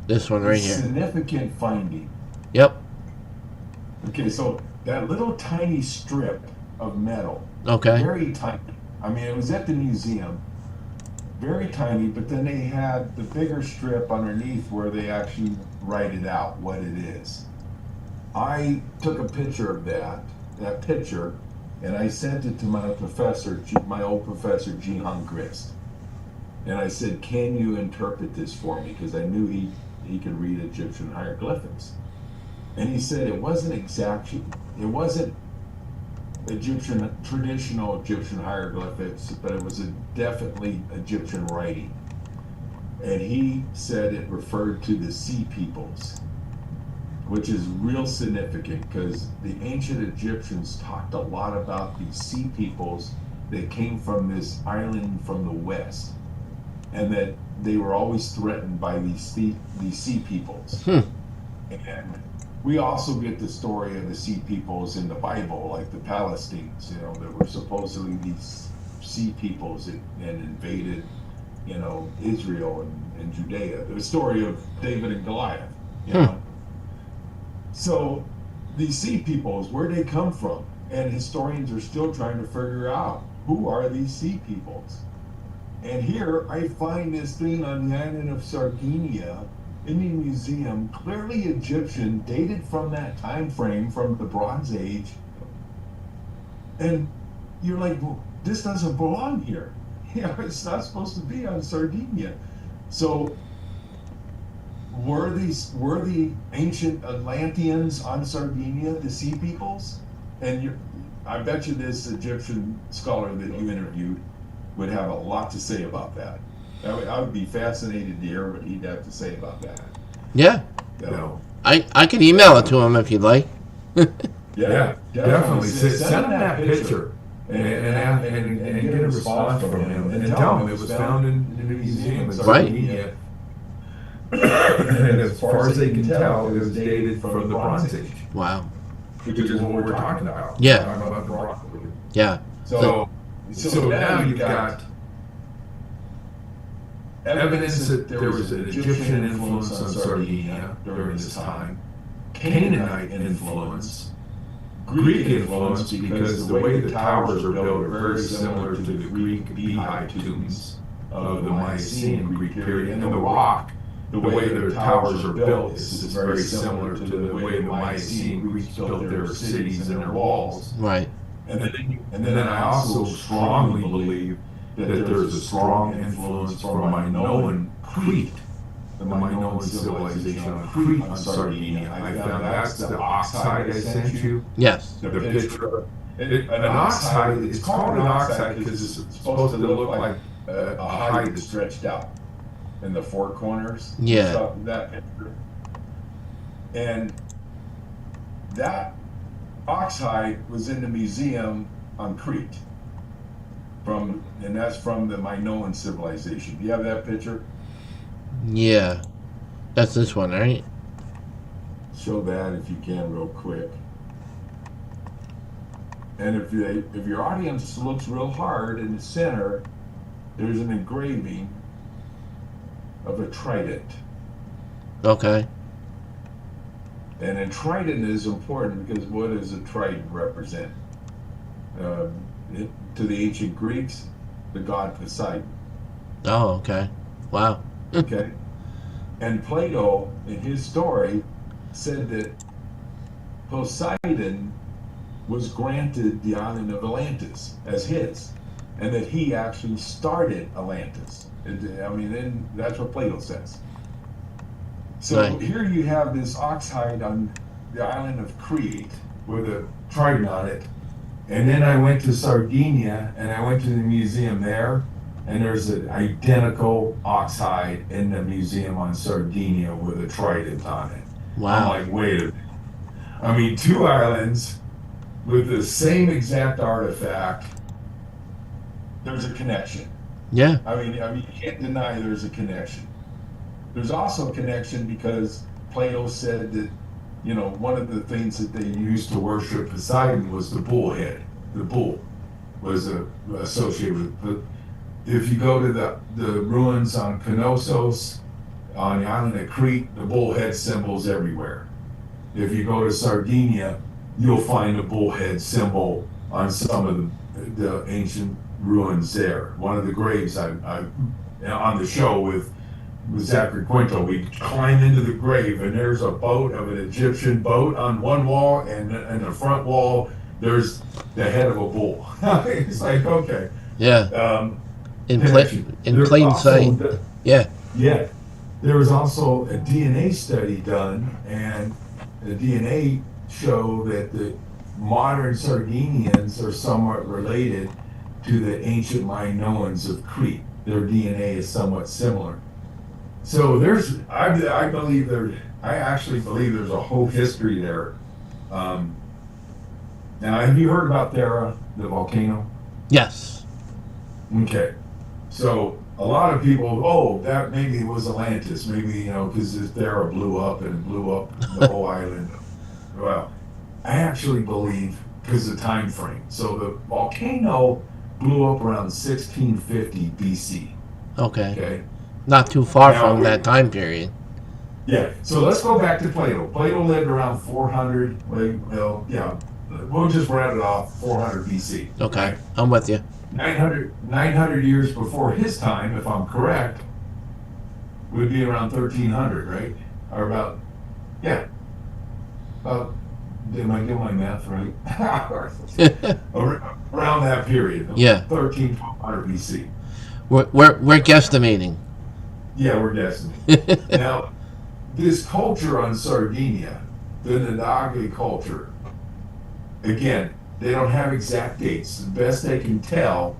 This one right here. Significant finding. Yep. Okay, so that little tiny strip of metal, Okay. very tiny. I mean, it was at the museum, very tiny, but then they had the bigger strip underneath where they actually write it out, what it is. I took a picture of that picture, and I sent it to my professor, my old professor, Jihan Grist. And I said, can you interpret this for me? Because I knew he could read Egyptian hieroglyphics. And he said it wasn't traditional Egyptian hieroglyphics, but it was definitely Egyptian writing. And he said it referred to the sea peoples, which is real significant because the ancient Egyptians talked a lot about these sea peoples that came from this island from the west, and that they were always threatened by these sea peoples. And we also get the story of the sea peoples in the Bible, like the Palestinians, you know, that were supposedly these sea peoples and invaded, you know, Israel and Judea. The story of David and Goliath, you know. So these sea peoples, where'd they come from? And historians are still trying to figure out who are these sea peoples. And here I find this thing on the island of Sardinia in the museum, clearly Egyptian, dated from that time frame, from the Bronze Age. And you're like, well, this doesn't belong here. Yeah, it's not supposed to be on Sardinia. So were the ancient Atlanteans on Sardinia the sea peoples? And I bet you this Egyptian scholar that you interviewed would have a lot to say about that. I would be fascinated to hear what he'd have to say about that. Yeah. You know? I can email it to him if you'd like. Yeah, definitely. Send him that picture and get a response from him and tell him it was found in the museum in Sardinia. And as far as they can tell, it was dated from the Bronze Age. Wow. Which is what we're talking about. Yeah. We're talking about Bronze Age. Yeah. So now you've got evidence that there was an Egyptian influence on Sardinia during this time, Canaanite influence, Greek influence, because the way the towers are built are very similar to the Greek beehive tombs of the Mycenaean Greek period, and the rock the way their towers are built is very similar to the way the Mycenaean Greeks built their cities and their walls. Right. And then I also strongly believe that there's a strong influence from Minoan Crete, the Minoan civilization on Crete on Sardinia. I found that's the oxide I sent you. Yes. The picture. An oxide, it's called an oxide because it's supposed to look like a hide that's stretched out in the four corners. Yeah. So that picture. And that oxide was in the museum on Crete. And that's from the Minoan civilization. Do you have that picture? Yeah. That's this one, right? Show that if you can real quick. And if your audience looks real hard in the center, there's an engraving of a trident. Okay. And a trident is important because what does a trident represent? To the ancient Greeks, the god Poseidon. Oh, okay. Wow. Okay. And Plato, in his story, said that Poseidon was granted the island of Atlantis as his, and that he actually started Atlantis. And that's what Plato says. So Right. Here you have this oxide on the island of Crete with a trident on it. And then I went to Sardinia and I went to the museum there, and there's an identical oxide in the museum on Sardinia with a trident on it. Wow. I'm like, wait a minute. I mean, two islands with the same exact artifact. There's a connection. Yeah. I mean, you can't deny there's a connection. There's also a connection because Plato said that, one of the things that they used to worship Poseidon was the bull head. The bull was associated with. But if you go to the ruins on Knossos, on the island of Crete, the bull head symbols everywhere. If you go to Sardinia, you'll find a bull head symbol on some of the ancient ruins there. One of the graves I on the show with Zachary Quinto, we climb into the grave and there's a boat of an Egyptian boat on one wall, and the front wall there's the head of a bull. It's like, okay. Yeah. In plain sight. Yeah. Yeah. There was also a DNA study done, and the DNA showed that the modern Sardinians are somewhat related to the ancient Minoans of Crete. Their DNA is somewhat similar. So I actually believe there's a whole history there. Now, have you heard about Thera, the volcano? Yes. Okay. So a lot of people, that maybe it was Atlantis, maybe, because Thera blew up and it blew up the whole island. Well, I actually believe because of the time frame. So the volcano blew up around 1650 BC. Okay. Not too far Now, from that time period. Yeah, so let's go back to Plato. Plato lived around 400, we'll just round it off, 400 BC. Okay, I'm with you. 900 years before his time, if I'm correct, would be around 1300, right? Or about, am I doing my math right? Around that period. Yeah. 1200 BC. We're guesstimating. Yeah, we're guessing. Now, this culture on Sardinia, the Nadagi culture, again, they don't have exact dates. The best they can tell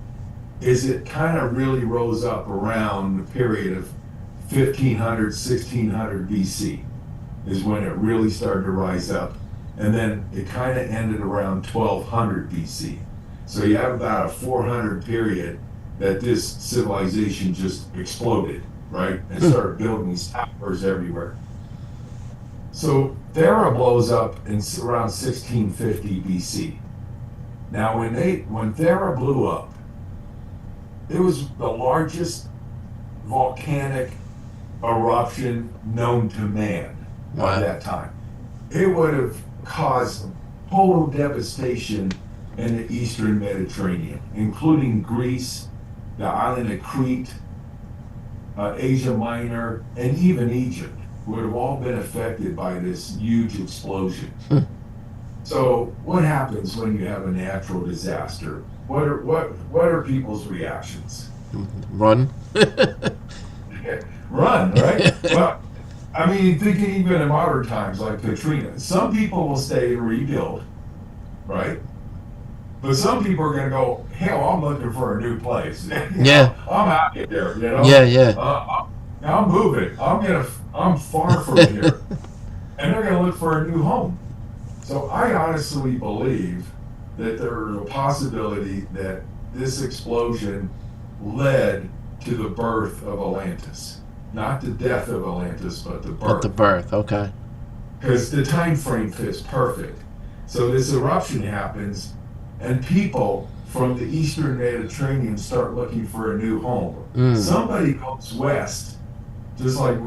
is it kind of really rose up around the period of 1500, 1600 BC is when it really started to rise up. And then it kind of ended around 1200 BC. So you have about a 400 period that this civilization just exploded, right? And started building these towers everywhere. So Thera blows up in around 1650 BC. Now, when Thera blew up, it was the largest volcanic eruption known to man at that time. It would have caused total devastation in the eastern Mediterranean, including Greece, the island of Crete, Asia Minor, and even Egypt would have all been affected by this huge explosion. So what happens when you have a natural disaster? What are people's reactions? Run. Run, right? Well, I mean, thinking even in modern times like Katrina, some people will stay and rebuild, right? But some people are going to go, hell, I'm looking for a new place. Yeah. I'm out of here, Yeah. I'm moving. I'm far from here. And they're going to look for a new home. So I honestly believe that there is a possibility that this explosion led to the birth of Atlantis. Not the death of Atlantis, but the birth. But the birth, okay. Because the time frame fits perfect. So this eruption happens, and people from the Eastern Mediterranean start looking for a new home. Somebody goes west, just like,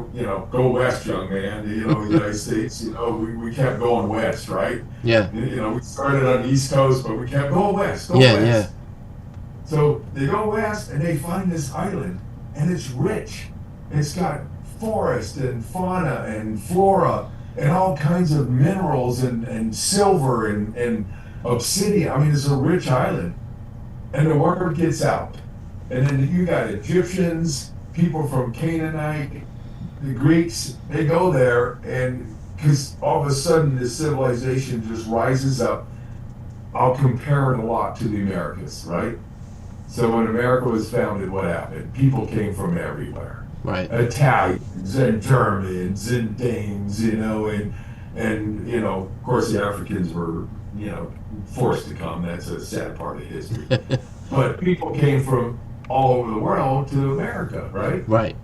go west, young man. The United States, we kept going west, right? Yeah. We started on the East Coast, but we kept going west. Go Yeah, west. yeah. So they go west, and they find this island, and it's rich. It's got forest and fauna and flora and all kinds of minerals and silver and obsidian. I mean, it's a rich island. And the word gets out. And then you got Egyptians, people from Canaanite, the Greeks, they go there, and because all of a sudden this civilization just rises up. I'll compare it a lot to the Americas, right? So when America was founded, what happened? People came from everywhere. Right. Italians and Germans and Danes, and of course the Africans were, forced to come. That's a sad part of history. But people came from all over the world to America, right? Right.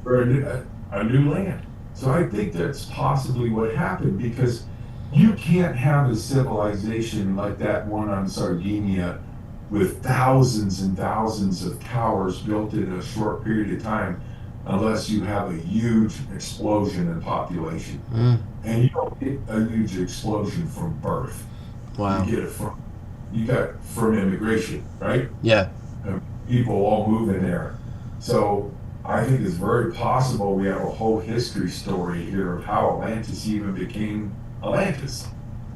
For a new land. So I think that's possibly what happened, because you can't have a civilization like that one on Sardinia with thousands and thousands of towers built in a short period of time unless you have a huge explosion in population. And you don't get a huge explosion from birth. Wow. You got from immigration, right? Yeah. People all move in there. So I think it's very possible we have a whole history story here of how Atlantis even became Atlantis.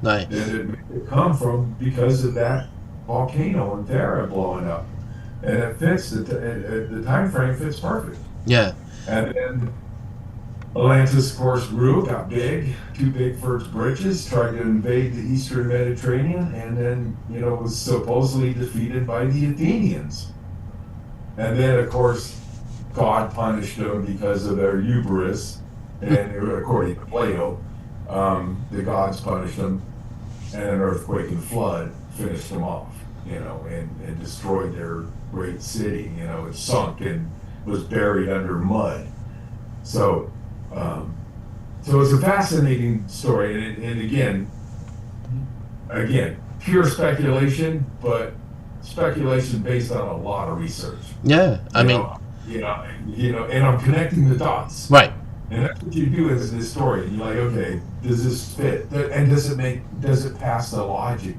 Nice. And it come from because of that volcano in Terra blowing up. And it fits, the time frame fits perfect. Yeah. And then Atlantis, of course, grew, got big, too big for its britches, tried to invade the Eastern Mediterranean, and then, was supposedly defeated by the Athenians. And then, of course, God punished them because of their hubris, and according to Plato, the gods punished them, and an earthquake and flood finished them off, and destroyed their great city. It sunk and was buried under mud. So it's a fascinating story, and again, pure speculation, but speculation based on a lot of research. Yeah, I mean, and I'm connecting the dots. right. And that's what you do as a historian. You're like, okay, does this fit? And does it pass the logic?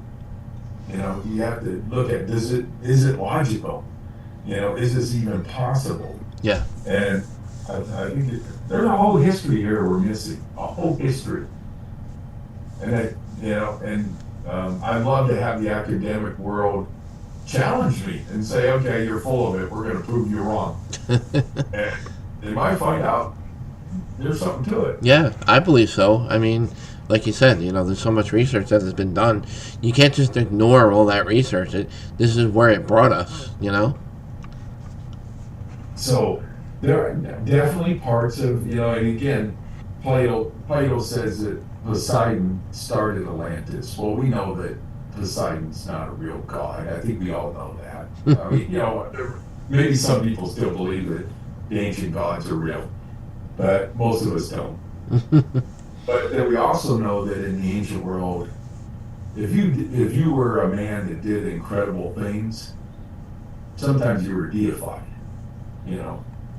You have to look at, is it logical? Is this even possible? Yeah. And I think there's a whole history here we're missing, a whole history. And I'd love to have the academic world challenge me and say, okay, you're full of it. We're going to prove you wrong. And they might find out there's something to it. Yeah, I believe so. I mean, like you said, there's so much research that has been done. You can't just ignore all that research. This is where it brought us, So there are definitely parts of, and again, Plato says that Poseidon started Atlantis. Well, we know that Poseidon's not a real god. I think we all know that. I mean, maybe some people still believe that the ancient gods are real, but most of us don't. But then we also know that in the ancient world, if you were a man that did incredible things, sometimes you were deified.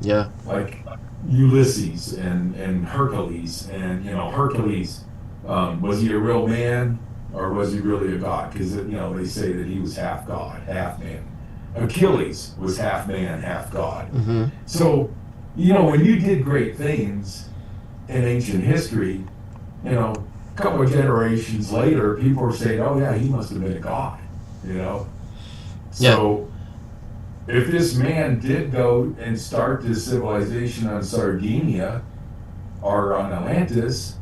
Yeah. Like Ulysses and Hercules, and Hercules, was he a real man or was he really a god? Because they say that he was half god, half man. Achilles was half man, half god. Mm-hmm. So when you did great things in ancient history, a couple of generations later, people were saying, "Oh yeah, he must have been a god," So, if this man did go and start this civilization on Sardinia or on Atlantis,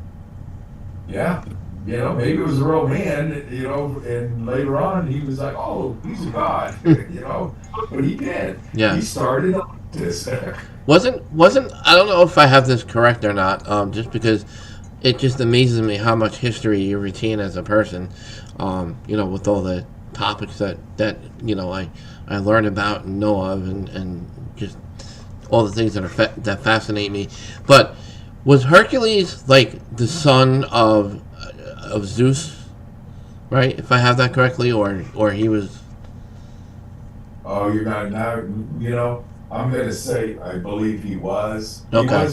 yeah, maybe it was a real man, and later on he was like, "Oh, he's a god," but he did. Yeah. He started Atlantis. Wasn't I don't know if I have this correct or not, just because it just amazes me how much history you retain as a person, with all the topics that I learn about and know of, and just all the things that fascinate me. But was Hercules like the son of Zeus, right? If I have that correctly, or he was. Oh, you're not now. I'm going to say I believe he was. Okay.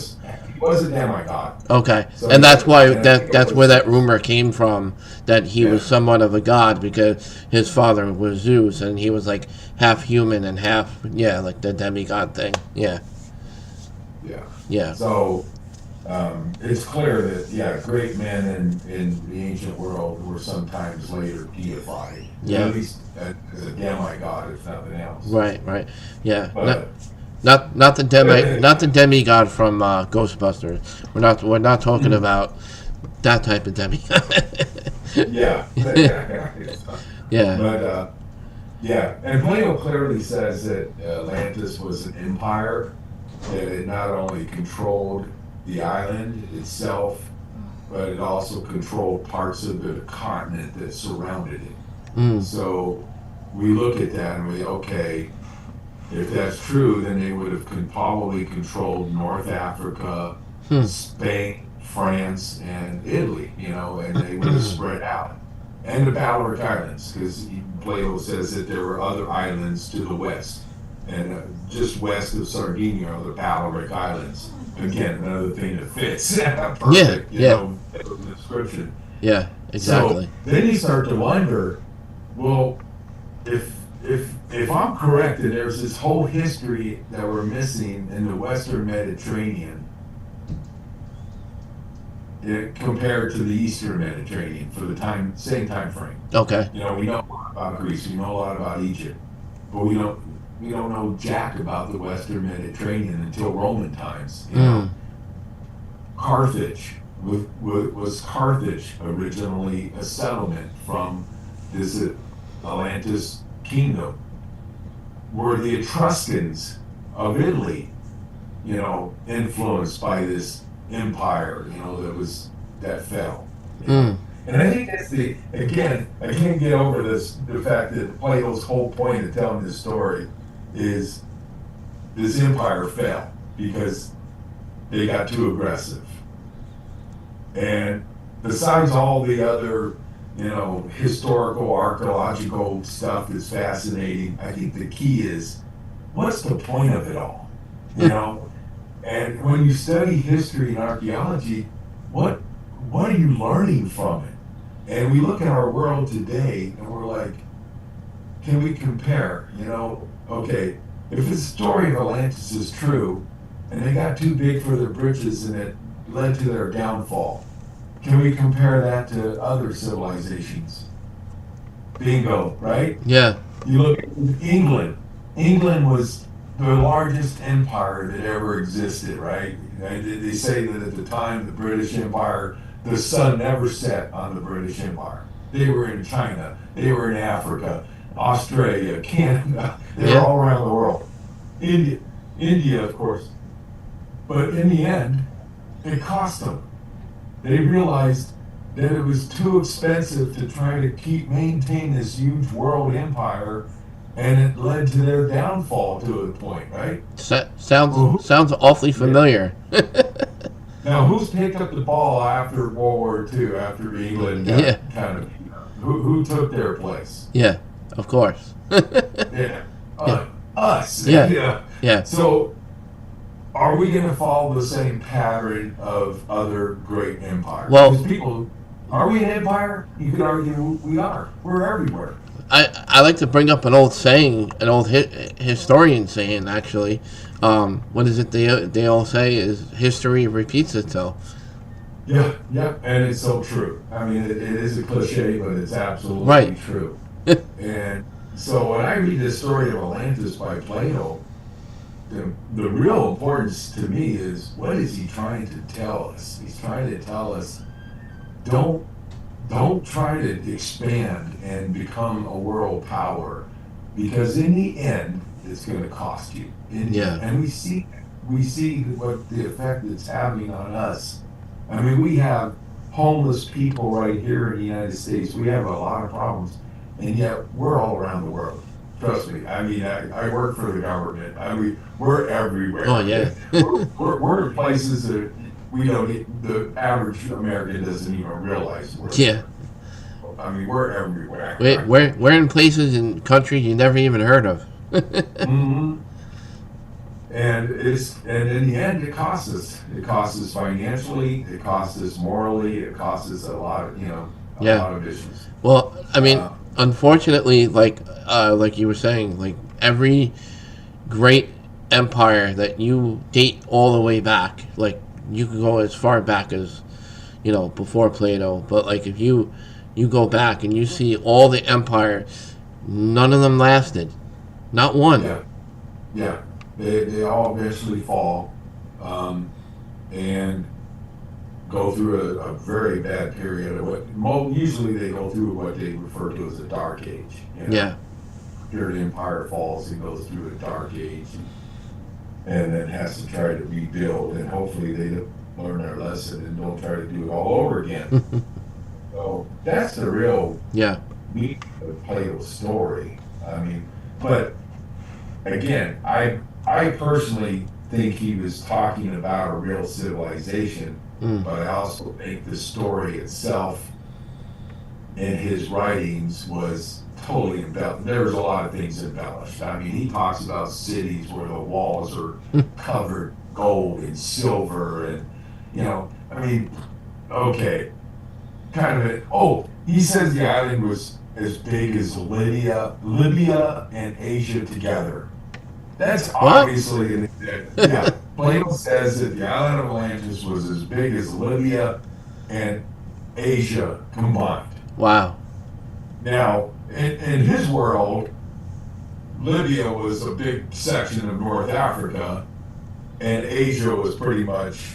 He was a demigod. Okay, So and that's why that's where that rumor came from, that he was somewhat of a god, because his father was Zeus, and he was like half human and half like the demigod thing. Yeah. So it's clear that great men in the ancient world were sometimes later deified. Yeah. At least as a demigod, if nothing else. Right. Yeah. But, not the demigod from Ghostbusters. We're not talking about that type of demigod. Yeah. Yeah. But and Plato clearly says that Atlantis was an empire, that it not only controlled the island itself, but it also controlled parts of the continent that surrounded it. So we look at that and okay, if that's true, then they would have probably controlled North Africa, Spain, France, and Italy, and they would have spread out. And the Balearic Islands, because Plato says that there were other islands to the west. And just west of Sardinia are the Balearic Islands. Again, another thing that fits. Perfect, description. Yeah, exactly. So then you start to wonder, well, if I'm correct that there's this whole history that we're missing in the Western Mediterranean compared to the Eastern Mediterranean for the same time frame. Okay. We know a lot about Greece, we know a lot about Egypt, but we don't know jack about the Western Mediterranean until Roman times. Carthage was Carthage originally a settlement from this Atlantis kingdom? Were the Etruscans of Italy, influenced by this empire, that fell? And I think that's again, I can't get over the fact that Plato's whole point of telling this story is this empire fell because they got too aggressive. And besides all the other, historical, archaeological stuff that's fascinating, I think the key is, what's the point of it all? And when you study history and archaeology, what are you learning from it? And we look at our world today and we're like, can we compare? Okay, if the story of Atlantis is true and they got too big for their britches and it led to their downfall, can we compare that to other civilizations? Bingo, right? Yeah. You look at England. England was the largest empire that ever existed, right? They say that at the time, the British Empire, the sun never set on the British Empire. They were in China, they were in Africa, Australia, Canada, they were all around the world. India, of course. But in the end, it cost them. They realized that it was too expensive to try to maintain this huge world empire, and it led to their downfall to a point, right? Sounds awfully familiar. Now, who's picked up the ball after World War II, after England kind of, who took their place? Yeah, of course. Us. Yeah. So, are we going to follow the same pattern of other great empires? Well, because are we an empire? You could argue we are. We're everywhere. I like to bring up an old saying, an old historian saying, actually. What is it they all say is history repeats itself. Yeah, yeah, and it's so true. I mean, it is a cliche, but it's absolutely Right. true. And so when I read the story of Atlantis by Plato, the real importance to me is, what is he trying to tell us? He's trying to tell us, don't try to expand and become a world power, because in the end it's going to cost you. And we see what the effect it's having on us. I mean, we have homeless people right here in the United States. We have a lot of problems, and yet we're all around the world. Trust me. I mean, I work for the government. We're everywhere. Oh, yeah. we're in places that the average American doesn't even realize we're. Yeah. I mean, we're everywhere. We're in places and countries you never even heard of. Mm-hmm. And in the end, it costs us. It costs us financially. It costs us morally. It costs us a lot of lot of issues. Well, I mean, unfortunately, like you were saying, like every great empire that you date all the way back, like you can go as far back as before Plato, but like if you go back and you see all the empire, none of them lasted, not one. Yeah. They all eventually fall, and go through a very bad period of usually they go through what they refer to as a dark age. Yeah. Here the empire falls and goes through a dark age, and then has to try to rebuild, and hopefully they learn their lesson and don't try to do it all over again. So that's the real meat of Plato's story. I mean, but again, I personally think he was talking about a real civilization, but I also think the story itself in his writings was totally embellished. There was a lot of things embellished. I mean, he talks about cities where the walls are covered gold and silver, and I mean, okay, he says the island was as big as Libya and Asia together. That's obviously Plato says that the island of Atlantis was as big as Libya and Asia combined. Wow. Now, in his world, Libya was a big section of North Africa, and Asia was pretty much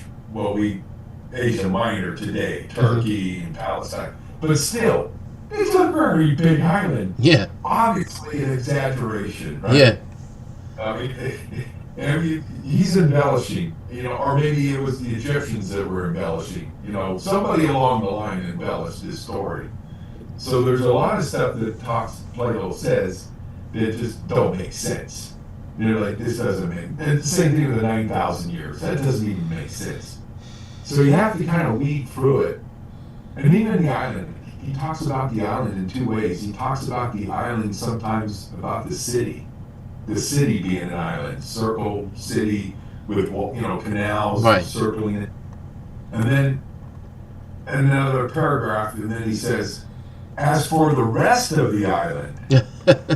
Asia Minor today, Turkey and Palestine. But still, it's a very big island. Yeah. Obviously an exaggeration, right? Yeah. I mean, he's embellishing, or maybe it was the Egyptians that were embellishing. Somebody along the line embellished this story. So there's a lot of stuff that Plato says that just don't make sense. Like, this doesn't make. And the same thing with the 9,000 years. That doesn't even make sense. So you have to kind of weed through it. And even the island, he talks about the island in two ways. He talks about the island sometimes about the city being an island, circle city with canals circling it, and then another paragraph, and then he says, as for the rest of the island.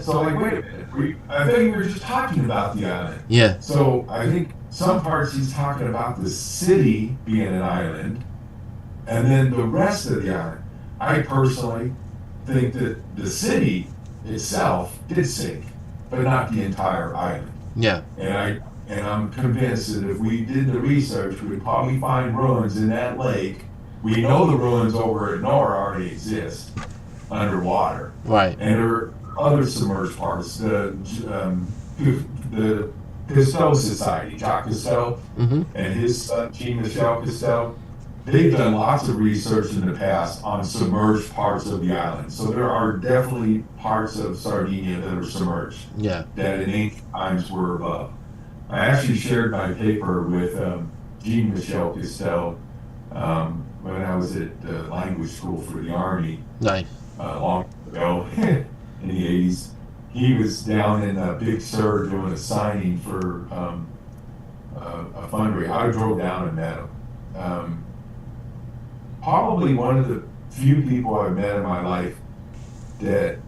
So like, wait a minute, I think we were just talking about the island. Yeah. So I think some parts he's talking about the city being an island, and then the rest of the island. I personally think that the city itself did sink, but not the entire island. Yeah. And I'm convinced that if we did the research, we'd probably find ruins in that lake. We know the ruins over at Nora already exist underwater. Right. And there are other submerged parts. The Cousteau Society, Jacques Cousteau, and his son, Jean-Michel Cousteau, they've done lots of research in the past on submerged parts of the island. So there are definitely parts of Sardinia that are submerged. Yeah. That in ancient times were above. I actually shared my paper with Jean-Michel Cousteau when I was at language school for the Army. Nice. Long ago in the 80s. He was down in Big Sur doing a signing for a fundraiser. I drove down and met him. Probably one of the few people I've met in my life that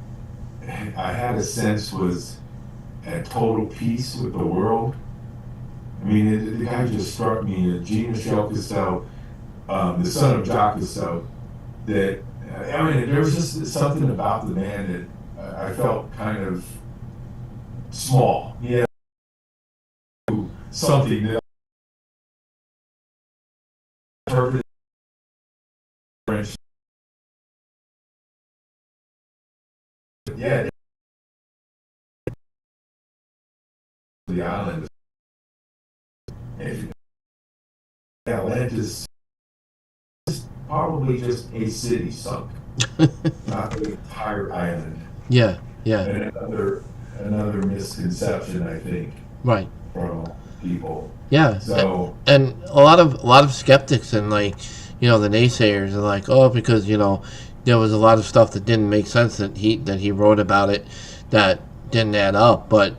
I had a sense was at total peace with the world. I mean, the guy just struck me, Jean Michel Cousteau, the son of Jacques Cousteau, that, I mean, there was just something about the man that I felt kind of small. Yeah, something that interpreted French. Yeah, the island. And Atlantis is probably just a city sunk, not the entire island. Yeah, yeah. And another misconception, I think, Right. from people. Yeah. So and a lot of skeptics and like, the naysayers are like, oh, because there was a lot of stuff that didn't make sense that he wrote about it that didn't add up, but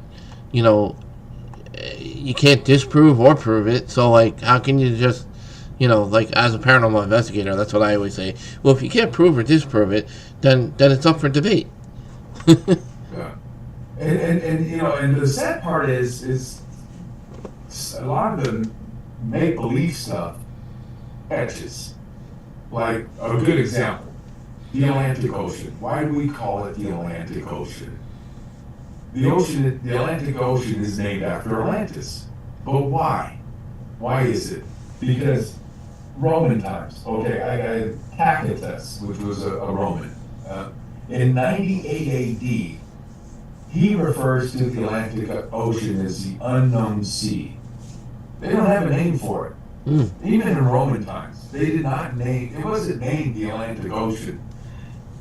you can't disprove or prove it. So like, how can you just like as a paranormal investigator, that's what I always say. Well, if you can't prove or disprove it, then it's up for debate. yeah. And the sad part is a lot of the make believe stuff catches. Like a good example, the Atlantic Ocean. Why do we call it the Atlantic Ocean? The Atlantic Ocean is named after Atlantis. But why? Why is it? Because Roman times. Okay, I got Tacitus, which was a Roman. In 98 AD, he refers to the Atlantic Ocean as the unknown sea. They don't have a name for it. Even in Roman times, they did not name, it wasn't named the Atlantic Ocean.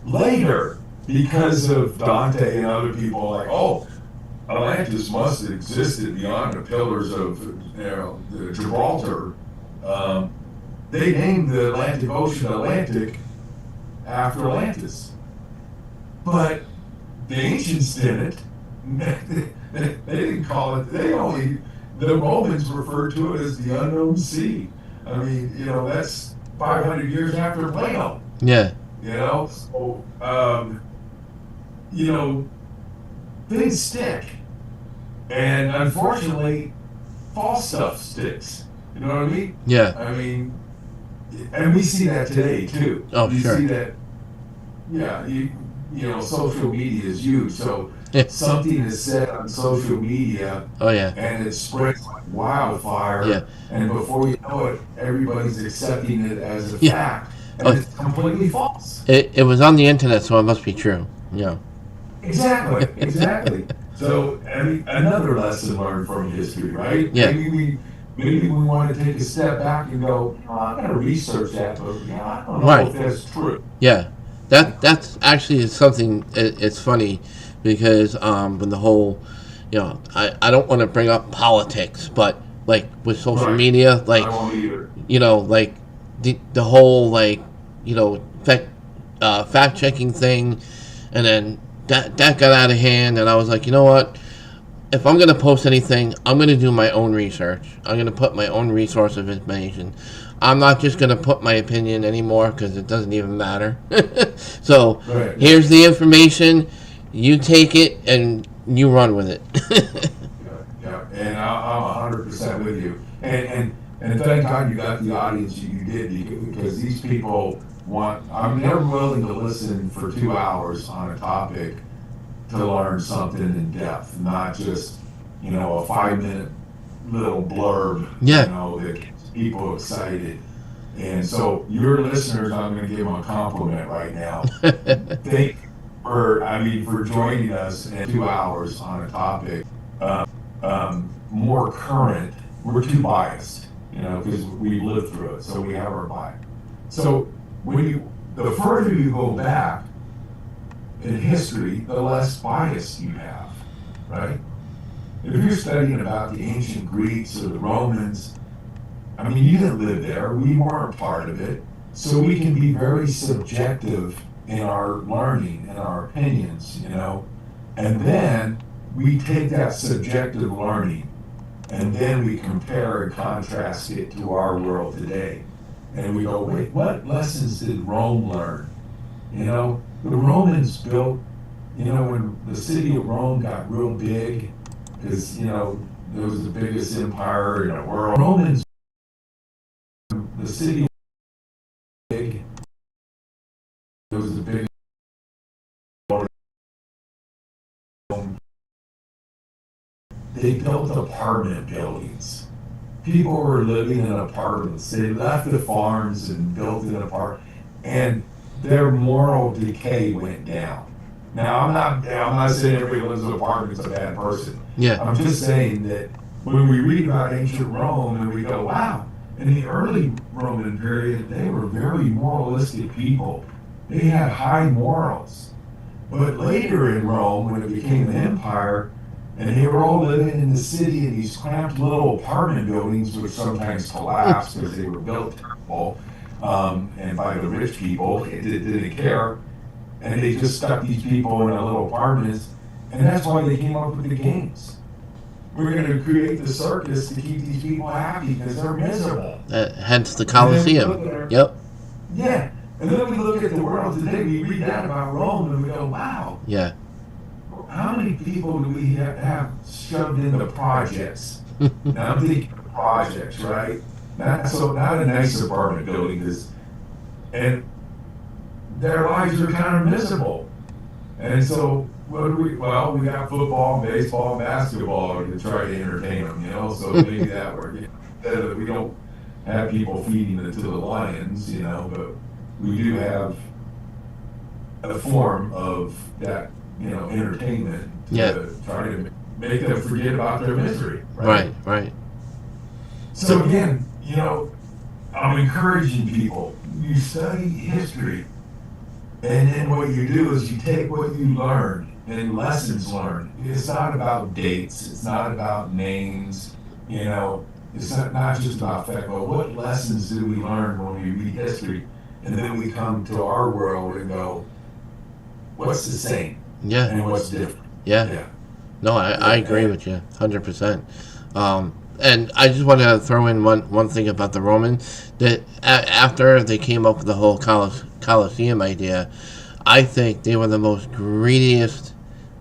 Later, because of Dante and other people, like, oh, Atlantis must have existed beyond the pillars of the Gibraltar. They named the Atlantic Ocean Atlantic after Atlantis. But the ancients didn't. They didn't call it, the Romans referred to it as the unknown sea. I mean, that's 500 years after Plato. Yeah. So, things stick. And unfortunately, false stuff sticks. You know what I mean? Yeah. I mean, and we see that today too. Oh, you sure. See that, social media is huge. So something is said on social media. Oh, yeah. And it spreads like wildfire. Yeah. And before you know it, everybody's accepting it as a fact. And it's completely false. It was on the internet, so it must be true. Yeah. Exactly. So, I mean, another lesson learned from history, right? Yeah. Maybe we want to take a step back and go, I'm going to research that, but I don't know Right. if that's true. Yeah. That's actually something. It's funny because when the whole, I don't want to bring up politics, but like with social Right. media, like I won't either. like the whole fact checking thing, and then that got out of hand, and I was like, you know what? If I'm going to post anything, I'm going to do my own research. I'm going to put my own resource of information. I'm not just going to put my opinion anymore because it doesn't even matter. So Right. Here's the information. You take it and you run with it. Yeah. And I'm 100% with you. And thank God you got the audience you did, because these people they're willing to listen for 2 hours on a topic to learn something in depth, not just, a 5-minute little blurb, that gets people excited. And so your listeners, I'm going to give them a compliment right now. Thank you for joining us in 2 hours on a topic more current. We're too biased, because we lived through it, so we have our bias. So the further you go back in history, the less bias you have, right? If you're studying about the ancient Greeks or the Romans, I mean, you didn't live there. We weren't a part of it. So we can be very subjective in our learning and our opinions, And then we take that subjective learning and then we compare and contrast it to our world today. And we go, wait, what lessons did Rome learn? The Romans built, when the city of Rome got real big, because, it was the biggest empire in the world. Romans, the city was big, it was the biggest. They built apartment buildings. People were living in apartments. They left the farms and built an apartment, and their moral decay went down. Now, I'm not saying everybody who lives in an apartment is a bad person. Yeah. I'm just saying that when we read about ancient Rome and we go, wow, in the early Roman period, they were very moralistic people. They had high morals. But later in Rome, when it became an empire, and they were all living in the city in these cramped little apartment buildings, which sometimes collapsed because they were built terrible, and by the rich people, it didn't care. And they just stuck these people in little apartments, and that's why they came up with the games. We're going to create the circus to keep these people happy because they're miserable. Hence the Colosseum. Yep. Yeah. And then we look at the world today, we read that about Rome, and we go, wow. Yeah. How many people do we have shoved into projects? Now I'm thinking of projects, right? Not a nice apartment building, and their lives are kind of miserable. And so what do we got football, baseball, basketball to try to entertain them, so maybe that works. We don't have people feeding it to the lions, but we do have a form of that, entertainment to try to make them forget about their misery. Right. So again, I'm encouraging people, you study history, and then what you do is you take what you learned and lessons learned. It's not about dates, it's not about names, it's not just about fact, but what lessons do we learn when we read history? And then we come to our world and go, what's the same? Yeah. And what's different? Yeah. No, I agree with you 100%. And I just want to throw in one thing about the Romans, that after they came up with the whole Colosseum idea, I think they were the most greediest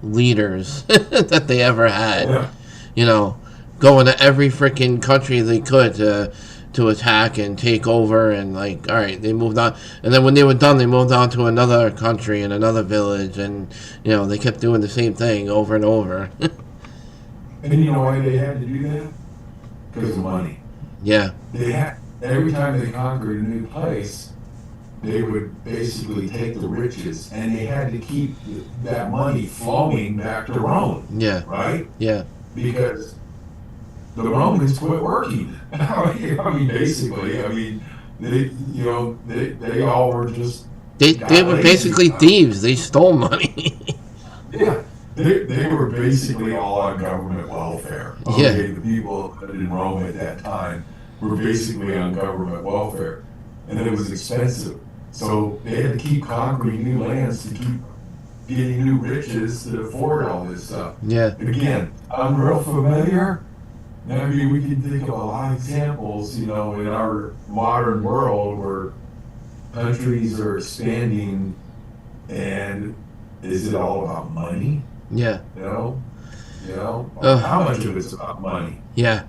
leaders that they ever had. Yeah. Going to every freaking country they could to attack and take over, and all right, they moved on, and then when they were done, they moved on to another country and another village, and they kept doing the same thing over and over. And you know why they had to do that? Because of money. Yeah. They had, every time they conquered a new place, they would basically take the riches, and they had to keep that money flowing back to Rome. Yeah. Right? Yeah. Because the Romans quit working. Basically, they all were just. They were basically thieves. They stole money. Yeah, they were basically all on government welfare. Yeah. The people in Rome at that time were basically on government welfare, and it was expensive. So they had to keep conquering new lands to keep getting new riches to afford all this stuff. Yeah. Again, I'm real familiar. I mean, we can think of a lot of examples, in our modern world where countries are expanding, and is it all about money? Yeah. How much of it's about money? Yeah.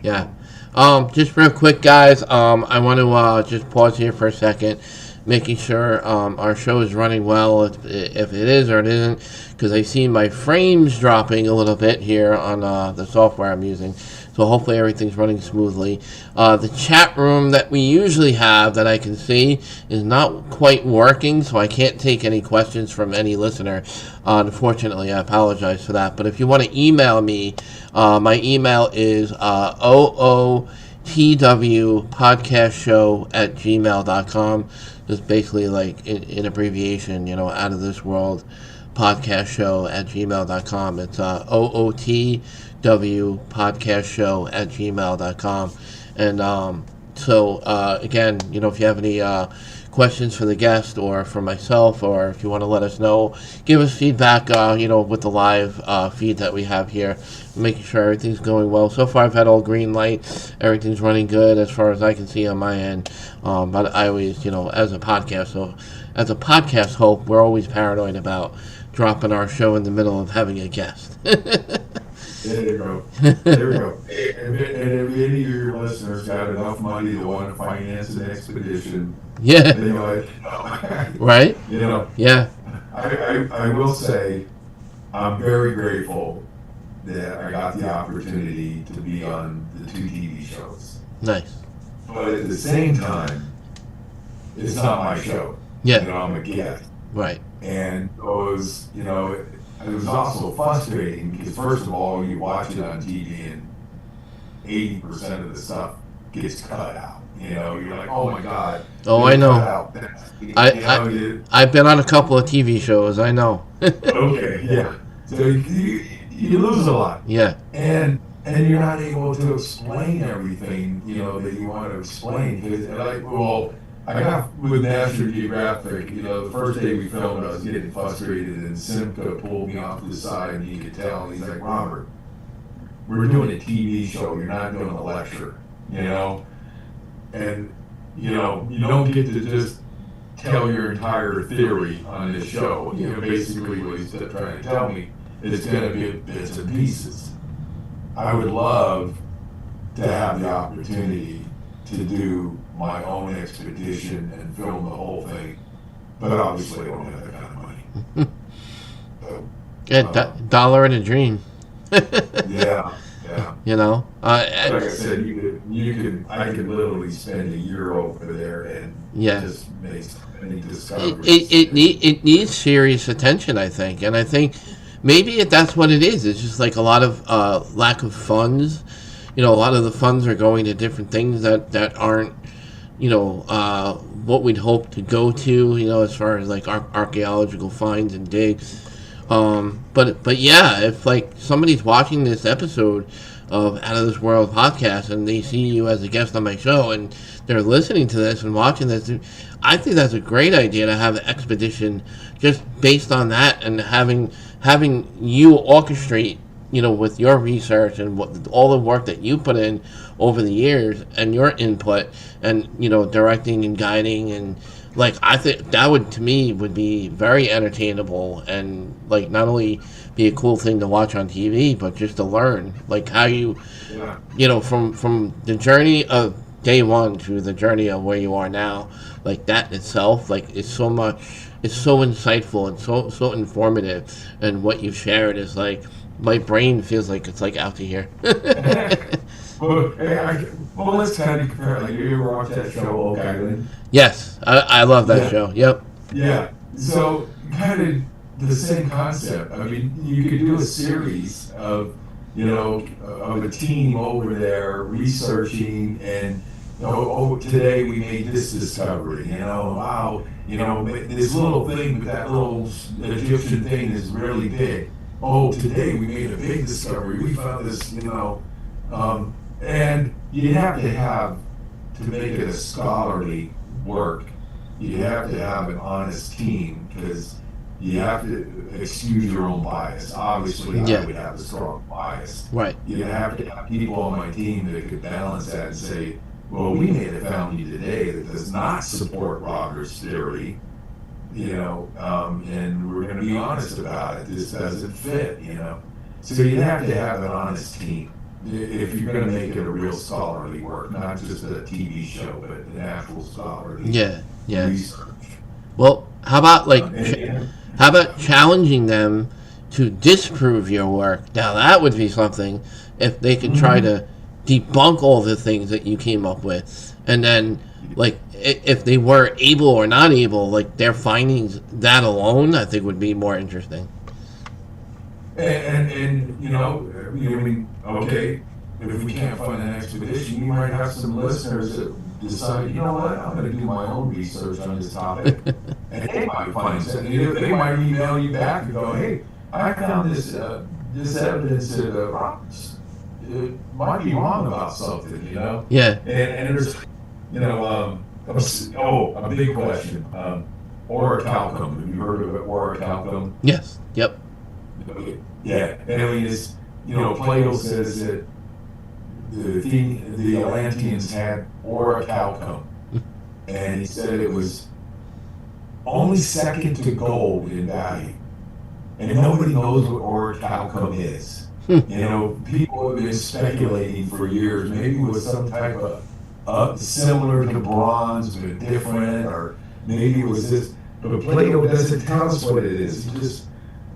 Just real quick, guys, I want to just pause here for a second, making sure our show is running well, if it is or it isn't, because I see my frames dropping a little bit here on the software I'm using. So hopefully everything's running smoothly. The chat room that we usually have that I can see is not quite working, so I can't take any questions from any listener. Unfortunately, I apologize for that. But if you want to email me, my email is ootwpodcastshow@gmail.com. Just basically like in abbreviation, out of this world podcastshow@gmail.com. It's ootwpodcastshow@gmail.com. And so again, if you have any questions for the guest or for myself, or if you want to let us know, give us feedback, with the live feed that we have here, making sure everything's going well. So far, I've had all green light. Everything's running good as far as I can see on my end. But I always, as a podcast host, we're always paranoid about dropping our show in the middle of having a guest. There you go. There we go. And if any of your listeners got enough money to want to finance an expedition, Yeah. they might, Right? you know. Yeah. I will say, I'm very grateful that I got the opportunity to be on the 2 TV shows. Nice. But at the same time, it's not my show. Yeah. You know, I'm a guest. Right. And it was, you know, it was also frustrating because, first of all, you watch it on TV and 80% of the stuff gets cut out. You know, you're like, oh my God. Oh, I know. I've been on a couple of TV shows. I know. Okay, yeah. So you lose a lot. Yeah. And you're not able to explain everything, you know, that you want to explain. Because, like, well, I got with National Geographic, you know, the first day we filmed, I was getting frustrated, and Simca pulled me off to the side, and you could tell, and he's like, Robert, we're doing a TV show, you're not doing a lecture, you know? And, you know, you don't get to just tell your entire theory on this show. You know, basically what he's trying to tell me is going to be bits and pieces. I would love to have the opportunity to do my own expedition and film the whole thing, but obviously I don't have that kind of money. So, Yeah, dollar and a dream. yeah. You know, Like I said, I could literally spend a year over there and just make so many discoveries. It needs serious attention, I think, and I think maybe that's what it is. It's just like a lot of lack of funds. You know, a lot of the funds are going to different things that aren't, you know, what we'd hope to go to. You know, as far as like archaeological finds and digs. But yeah, if like somebody's watching this episode of Out of This World podcast and they see you as a guest on my show and they're listening to this and watching this, I think that's a great idea to have an expedition just based on that, and having you orchestrate, you know, with your research and all the work that you put in over the years and your input and, you know, directing and guiding, and like, I think that would, to me, would be very entertainable and like not only be a cool thing to watch on TV, but just to learn like how you know, from the journey of day one to the journey of where you are now, like that itself, like it's so much, it's so insightful and so informative, and what you've shared is like, my brain feels like it's like out to here. Well, let's kind of compare. Like, you ever watch that show, Oak Island? Yes, I love that show. Yep. Yeah. So, kind of the same concept. I mean, you could do a series of, you know, of a team over there researching, and, you know, oh, today we made this discovery. You know, wow, you know, this little thing, but that little Egyptian thing is really big. Oh, today we made a big discovery. We found this, you know, and you have to make it a scholarly work, you have to have an honest team, because you have to excuse your own bias. Obviously, I would have a strong bias. Right. You have to have people on my team that could balance that and say, well, we may have found you today that does not support Robert's theory, you know, and we're going to be honest about it. This doesn't fit, you know. So you have to have an honest team if you're going to make it a real scholarly work, not just a TV show, but an actual scholarly research. Well, how about like, how about challenging them to disprove your work? Now that would be something, if they could try to debunk all the things that you came up with, and then like if they were able or not able, like their findings, that alone I think would be more interesting. And you know, I mean, okay, if we can't find an expedition, you might have some listeners that decide, you know what, I'm going to do my own research on this topic, and they might find something. They might email you back and go, hey, I found this evidence that Roberts might be wrong about something, you know? Yeah. And there's, you know, a big question. Orichalcum. Have you heard of orichalcum? Yes. Yep. Yeah. And I mean, it's, you know, Plato says that the Atlanteans had orichalcum, and he said it was only second to gold in value. and nobody knows what orichalcum is. People have been speculating for years. Maybe it was some type of similar to bronze but different, or maybe it was this. But Plato doesn't tell us what it is.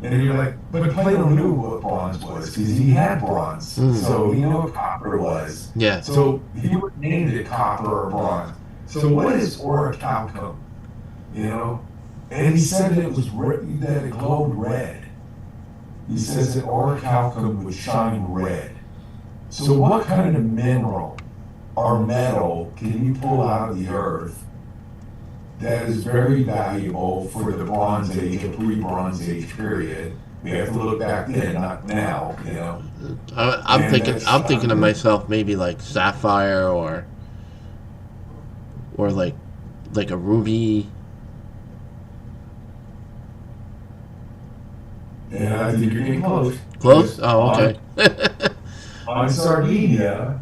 And you're like, but Plato knew what bronze was because he had bronze. So he knew what copper was. Yeah. So he would name it copper or bronze. So what is orichalcum? And he said that that it glowed red. He says that orichalcum would shine red. So what kind of mineral or metal can you pull out of the earth that is very valuable for the Bronze Age or pre-Bronze Age period? We have to look back then, not now. I'm thinking of myself maybe like sapphire or like a ruby. And I think you're getting close. Close? Oh, okay. On Sardinia,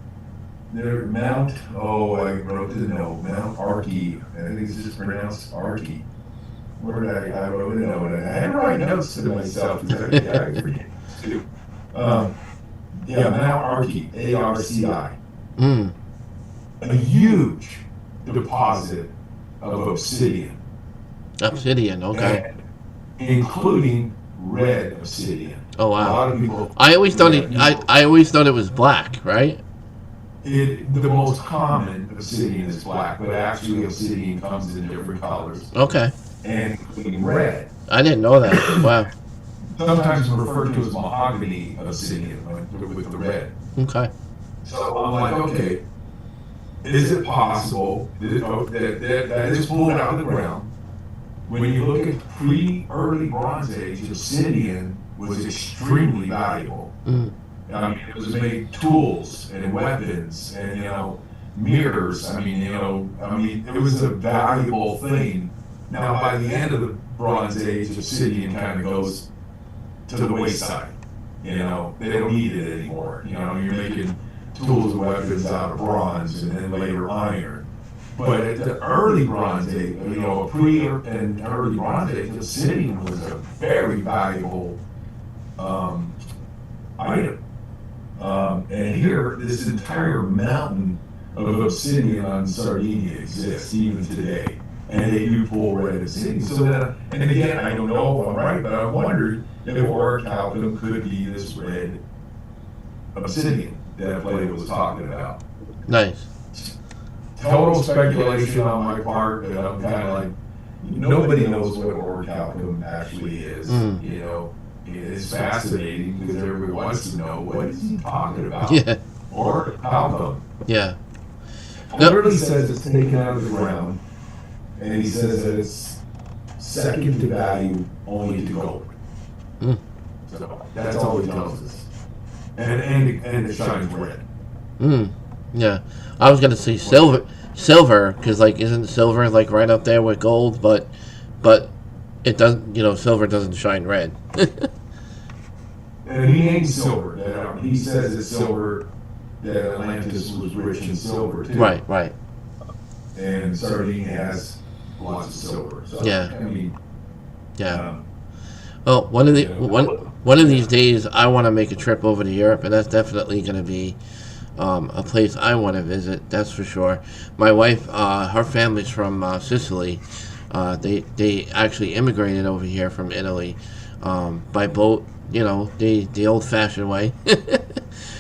there Mount, I wrote the note, Mount Archi. I think it's just pronounced Archi. Where did I wrote a note? I had to write notes to myself because I forget too. Mount Archi, ARCI. A huge deposit of obsidian. Obsidian, okay. And including red obsidian. Oh wow! A lot of people. I always thought it was black, right? The most common obsidian is black, but actually obsidian comes in different colors. Okay. And including red. I didn't know that. Wow. Sometimes referred to as mahogany obsidian with the red. Okay. So I'm like, okay, is it possible that is pulled out of the ground? When you look at early Bronze Age, obsidian was extremely valuable. It was made tools and weapons and mirrors. It was a valuable thing. Now, by the end of the Bronze Age, obsidian kind of goes to the wayside. They don't need it anymore. You're making tools and weapons out of bronze and then later iron. But at the early Bronze Age, pre and early Bronze Age, obsidian was a very valuable item. And here, this entire mountain of obsidian on Sardinia exists even today. And they do pull red obsidian. So then, and again, I don't know if I'm right, but I wondered if orichalcum could be this red obsidian that Plato was talking about. Nice. Total speculation on my part, but I'm kind of like, nobody knows what orichalcum actually is. It's fascinating because everybody wants to know, what is he talking about? Yeah. Orichalcum. Yeah. Literally says it's taken out of the ground, and he says that it's second to value only to gold. So that's all he tells us. And it shines red. Yeah. I was gonna say silver, because isn't silver right up there with gold? But it doesn't. Silver doesn't shine red. And he ain't silver. He says it's silver. That Atlantis was rich in silver too. Right. And Sardinia has lots of silver. So, yeah. Yeah. Well, one of these days, I want to make a trip over to Europe, and that's definitely going to be a place I want to visit. That's for sure. My wife, her family's from Sicily. They actually immigrated over here from Italy by boat. The old-fashioned way.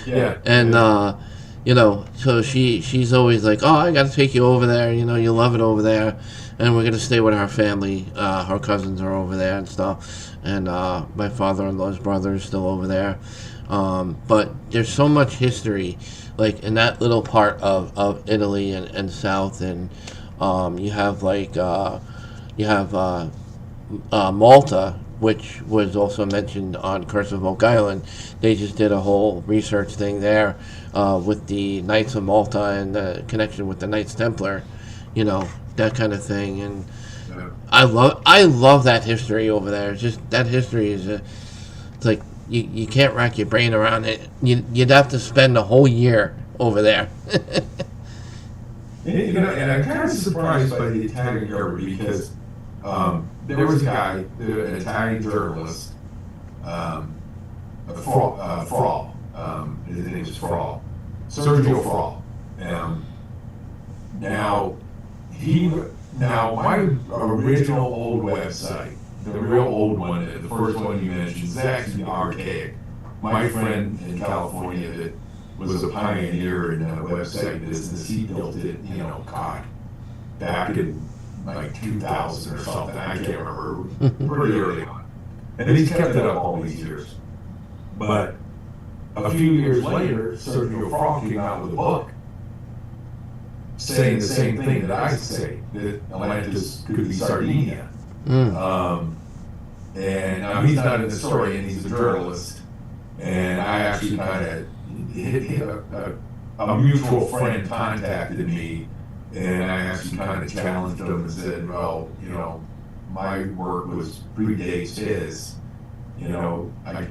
Yeah. And so she's always like, oh, I got to take you over there. You love it over there. And we're going to stay with her family. Her cousins are over there and stuff. And my father-in-law's brother is still over there. But there's so much history, in that little part of Italy and South. And you have Malta, which was also mentioned on Curse of Oak Island. They just did a whole research thing there with the Knights of Malta and the connection with the Knights Templar, that kind of thing. And I love that history over there. It's just that history is it's like you can't rack your brain around it. You'd have to spend a whole year over there. And I'm kind of surprised by the Italian government because there was a guy, an Italian journalist, Frall. His name is Frall. Sergio Frall. Now my original old website, the real old one, the first one you mentioned, is actually archaic. My friend in California that was a pioneer in website business, he built it, back in like 2000 or something. I can't remember, pretty early on. And he's kept it up all these years. But a few years later, Sergio Frall came out with a book saying the same thing that I say, that Atlantis could be Sardinia. And now he's not an historian, he's a journalist. And I actually kind of hit a mutual friend contacted me, and I actually kind of challenged him and said, well, my work predates his. I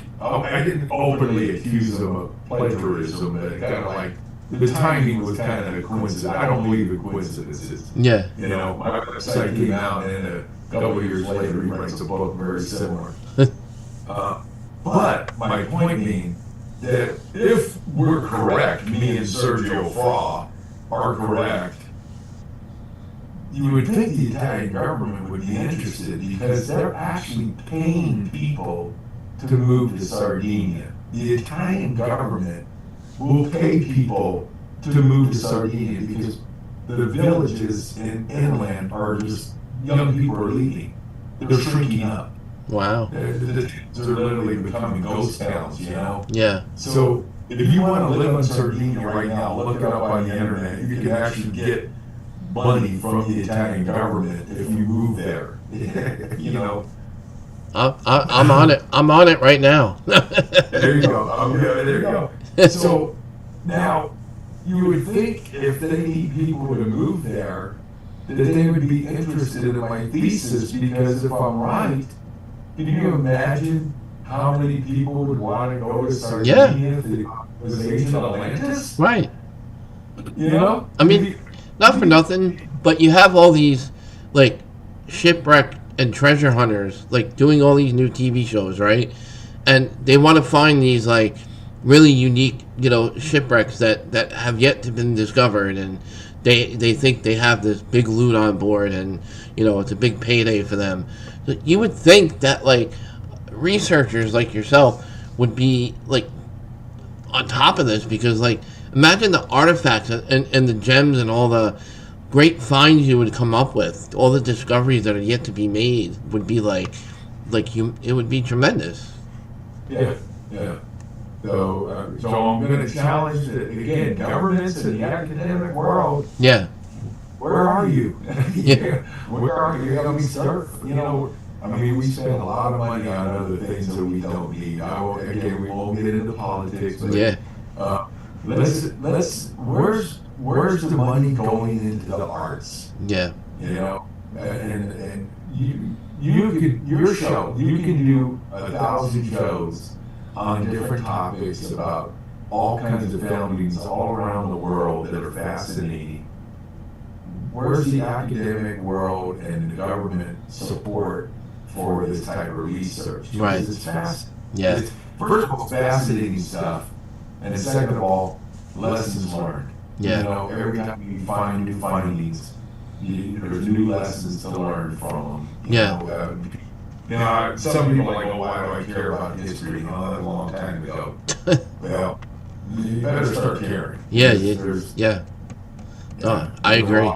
didn't openly accuse him of plagiarism, but kind of like the timing was kind of a coincidence. I don't believe in coincidences. Yeah. My website came out, and a couple of years later, he writes a book very similar. But my point being that if we're correct, me and Sergio Frall are correct, you would think the Italian government would be interested because they're actually paying people to move to Sardinia. The Italian government will pay people to move to Sardinia because the villages in inland are just, young people are leaving. They're shrinking up. Wow. They're literally becoming ghost towns, Yeah. So if you want to live in Sardinia right now, look it up on the internet. You can actually get money from the Italian government if you move there. I'm on it. I'm on it right now. There you go. There you go. So now you would think if they need people to move there, that they would be interested in my thesis, because if I'm right, can you imagine how many people would want to go to Sardinia if it was ancient Atlantis? Right. I mean, not for nothing, but you have all these, like, shipwreck and treasure hunters, like, doing all these new TV shows, right? And they want to find these, like, really unique, shipwrecks that have yet to been discovered, and they think they have this big loot on board, and, it's a big payday for them. So you would think that, like, researchers like yourself would be, like, on top of this, because, like, imagine the artifacts and the gems and all the great finds you would come up with. All the discoveries that are yet to be made would be it would be tremendous. Yeah. So I'm going to challenge again, governments and the academic world. Yeah. Where are you? Yeah. Where are you? We spend a lot of money on other things that we don't need. We won't get into politics. But, yeah. Where's the money going into the arts? Yeah. And your show, you can do 1,000 shows on different topics about all kinds of foundings all around the world that are fascinating. Where's the academic world and the government support for this type of research? Right. Because it's fast. Yeah. First of all, fascinating stuff, and second of all, lessons learned. Yeah. Every time you find new findings, there's new lessons to learn from them. Yeah. Some people are like, well, why do I care about history? That was a long time ago. Well, you better start caring. Yeah. I agree.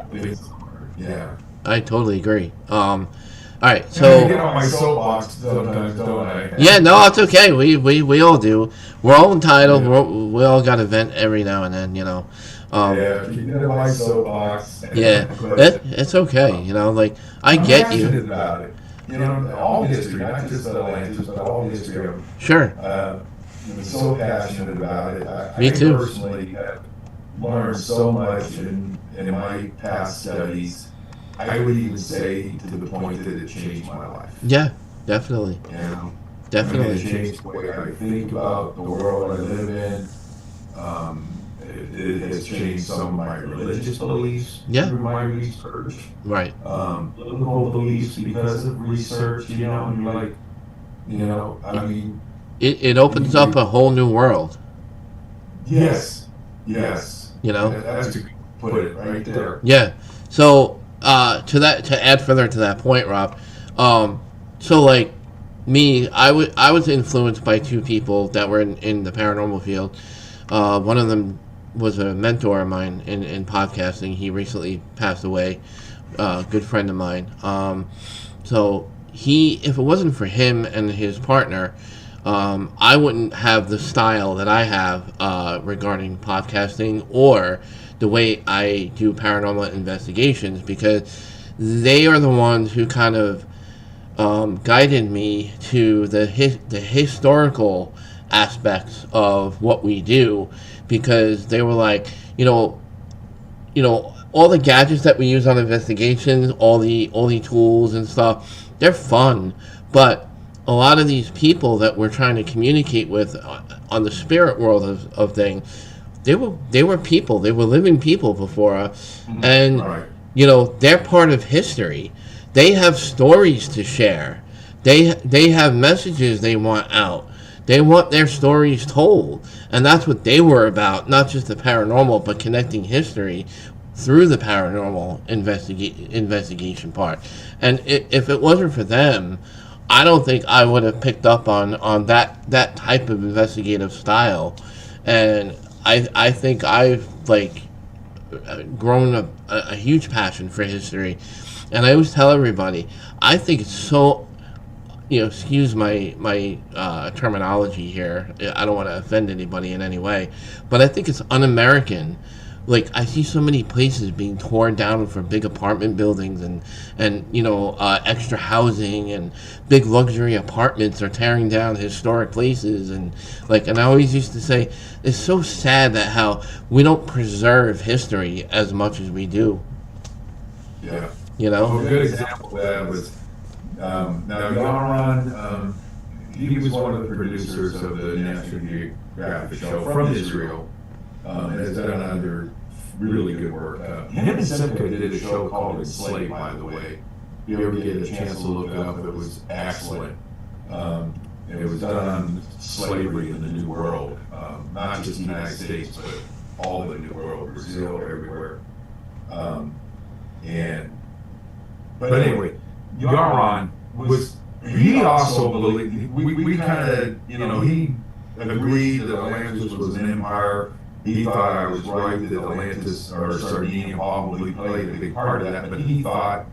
Yeah. I totally agree. All right, so I get on my soapbox sometimes, don't I? Yeah, no, it's okay. We all do. We're all entitled. Yeah. We all got to vent every now and then, Yeah, if you get on my soapbox. Yeah, it's okay. I get you. I'm passionate about it. All history, not just Atlantis, but all history. Sure. I'm so passionate about it. Me too. I personally have learned so much in my past studies. I would even say to the point that it changed my life. Yeah, definitely. Definitely. It changed the way I think about the world I live in. It has changed some of my religious beliefs through my research. Right. Political beliefs because of research, and you're like, it opens up a whole new world. Yes. You know, That's a good put it right there. yeah. So to add further to that point, Rob, so like me, I was influenced by two people that were in the paranormal field. One of them was a mentor of mine in podcasting. He recently passed away. Good friend of mine. So if it wasn't for him and his partner, I wouldn't have the style that I have regarding podcasting or the way I do paranormal investigations, because they are the ones who kind of guided me to the historical aspects of what we do, because they were like, all the gadgets that we use on investigations, all the tools and stuff, they're fun, but a lot of these people that we're trying to communicate with on the spirit world of things, they were people, they were living people before us, and Right. they're part of history. They have stories to share. They have messages they want out. They want their stories told, and that's what they were about. Not just the paranormal, but connecting history through the paranormal investigation part. And if it wasn't for them, I don't think I would have picked up on that type of investigative style. And I think I've grown a huge passion for history. And I always tell everybody, I think it's so, excuse my terminology here. I don't want to offend anybody in any way, but I think it's un-American. Like, I see so many places being torn down for big apartment buildings and extra housing, and big luxury apartments are tearing down historic places. And I always used to say, it's so sad that how we don't preserve history as much as we do. Yeah. Well, A good example of that was now Yaron. He was one of the producers of the National Geographic show from Israel. Has done other really good work. Him and Simca did a show called Enslaved, by the way. If you ever get a chance to look it up, it was excellent. It was done on slavery in the New World, not just the United States, but all the New World, Brazil, everywhere. But anyway, Yaron he also believed, we kind of, he agreed that Atlantis was an empire. He thought I was right that Atlantis or Sardinia probably played a big part of that, but he thought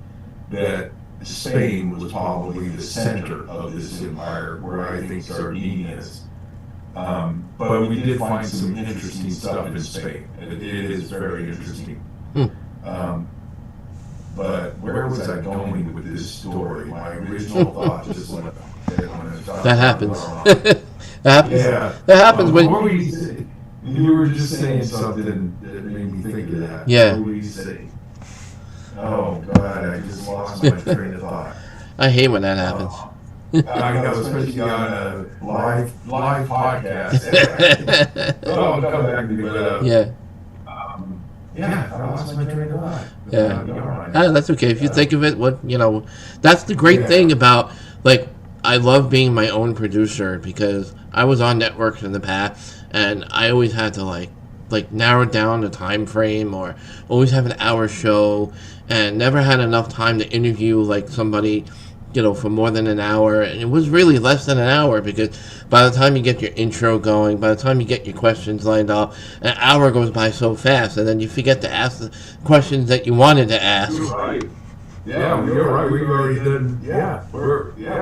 that Spain was probably the center of this empire, where I think Sardinia is. But we did find some interesting stuff in Spain. It is very interesting. But where was I going with this story? My original thought just went that happens. That happens. Yeah. That happens when. What were you saying? You were just saying something that made me think of that. Yeah. What were you saying? Oh God, I just lost my train of thought. I hate when that happens. I know, especially on a live podcast. I'll come back to me, but Yeah. I lost my train of thought. Yeah. Right. That's okay. If you think of it, that's the great thing about, I love being my own producer, because I was on networks in the past, and I always had to narrow down the time frame, or always have an hour show, and never had enough time to interview somebody for more than an hour. And it was really less than an hour, because by the time you get your intro going, by the time you get your questions lined up, an hour goes by so fast, and then you forget to ask the questions that you wanted to ask. Right. Yeah, you're right. We've already done.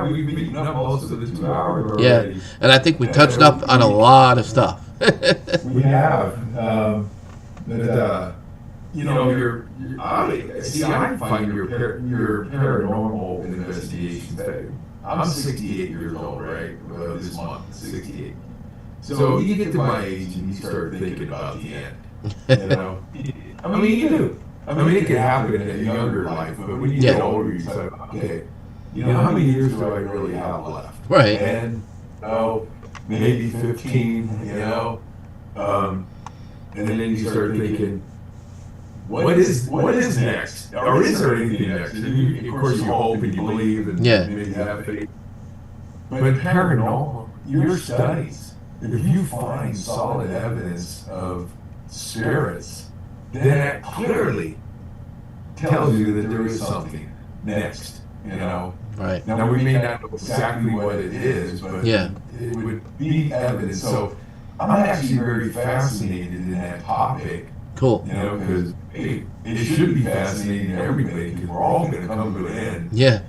We've beaten up most of the 2 hours already. Yeah, and I think we touched up on a lot of stuff. We have, I find your paranormal investigation. I'm 68 years old, right? This month, 68. So you get to my age and you start thinking about the end. You do. It could happen in a younger life, but when you get older, you say, okay, how many years do I really have left? Right. 10, maybe 15, and then you start thinking, what is next? Or is there anything next? And of course, you hope and you believe and maybe have faith. But paranormal, your studies, if you find solid evidence of spirits, then that clearly tells you that there is something next, you know. Right. Now, we may not know exactly what it is, but Yeah. it would be evidence. So I'm actually very fascinated in that topic, Cool. you know, because hey, it should be fascinating to everybody because we're all going to come to an end. Yeah.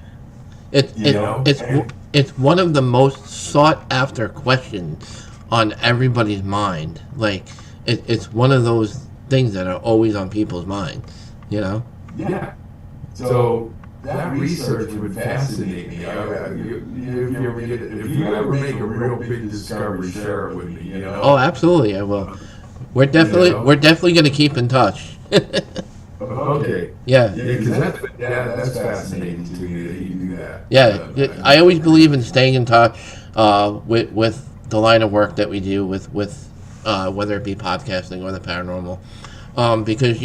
It's one of the most sought after questions on everybody's mind. Like, it's one of those things that are always on people's minds, you know? Yeah. So that research would fascinate me. If you ever make a real big discovery, share it with me, you know? Oh, absolutely, I will. We're definitely going to keep in touch. Okay. Yeah. Because that's fascinating to me that you do that. Yeah, I always believe in staying in touch with the line of work that we do with whether it be podcasting or the paranormal, because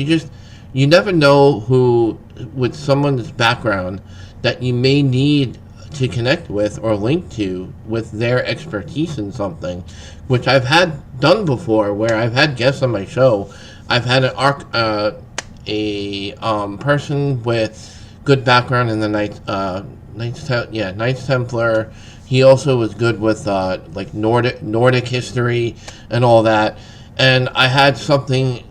you never know who with someone's background that you may need to connect with or link to with their expertise in something, which I've had done before, where I've had guests on my show. I've had a person with good background in the Knights Templar. He also was good with like Nordic history and all that. And I had something,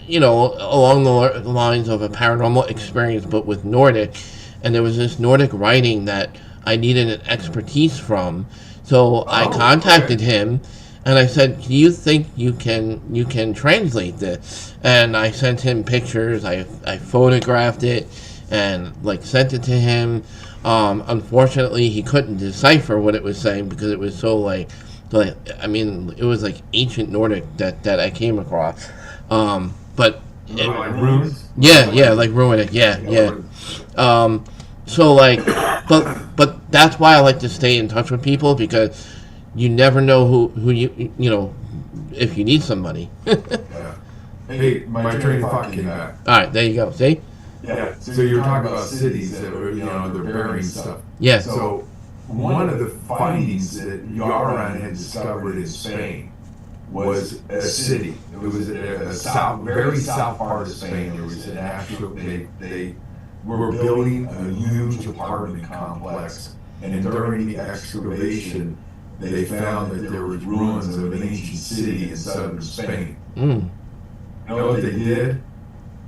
you know, along the lines of a paranormal experience, but with Nordic. And there was this Nordic writing that I needed an expertise from. So I contacted him. And I said, do you think you can translate this? And I sent him pictures. I photographed it and like sent it to him. Unfortunately, he couldn't decipher what it was saying because it was so like I mean, it was like ancient Nordic that I came across. But like runes? Yeah, like Runic. Yeah. So like, but that's why I like to stay in touch with people, because you never know who you know if you need somebody. Yeah. Hey, my train of thought came back. All right, there you go. See? Yeah. So you're talking about cities that were, you know, they're burying stuff. Yeah. So one of the findings that Yaron had discovered in Spain was a city. It was a very south part of Spain. There was an actual they were building a huge apartment complex, and during the excavation, they found that there was ruins of an ancient city in southern Spain. Mm. You know what they did?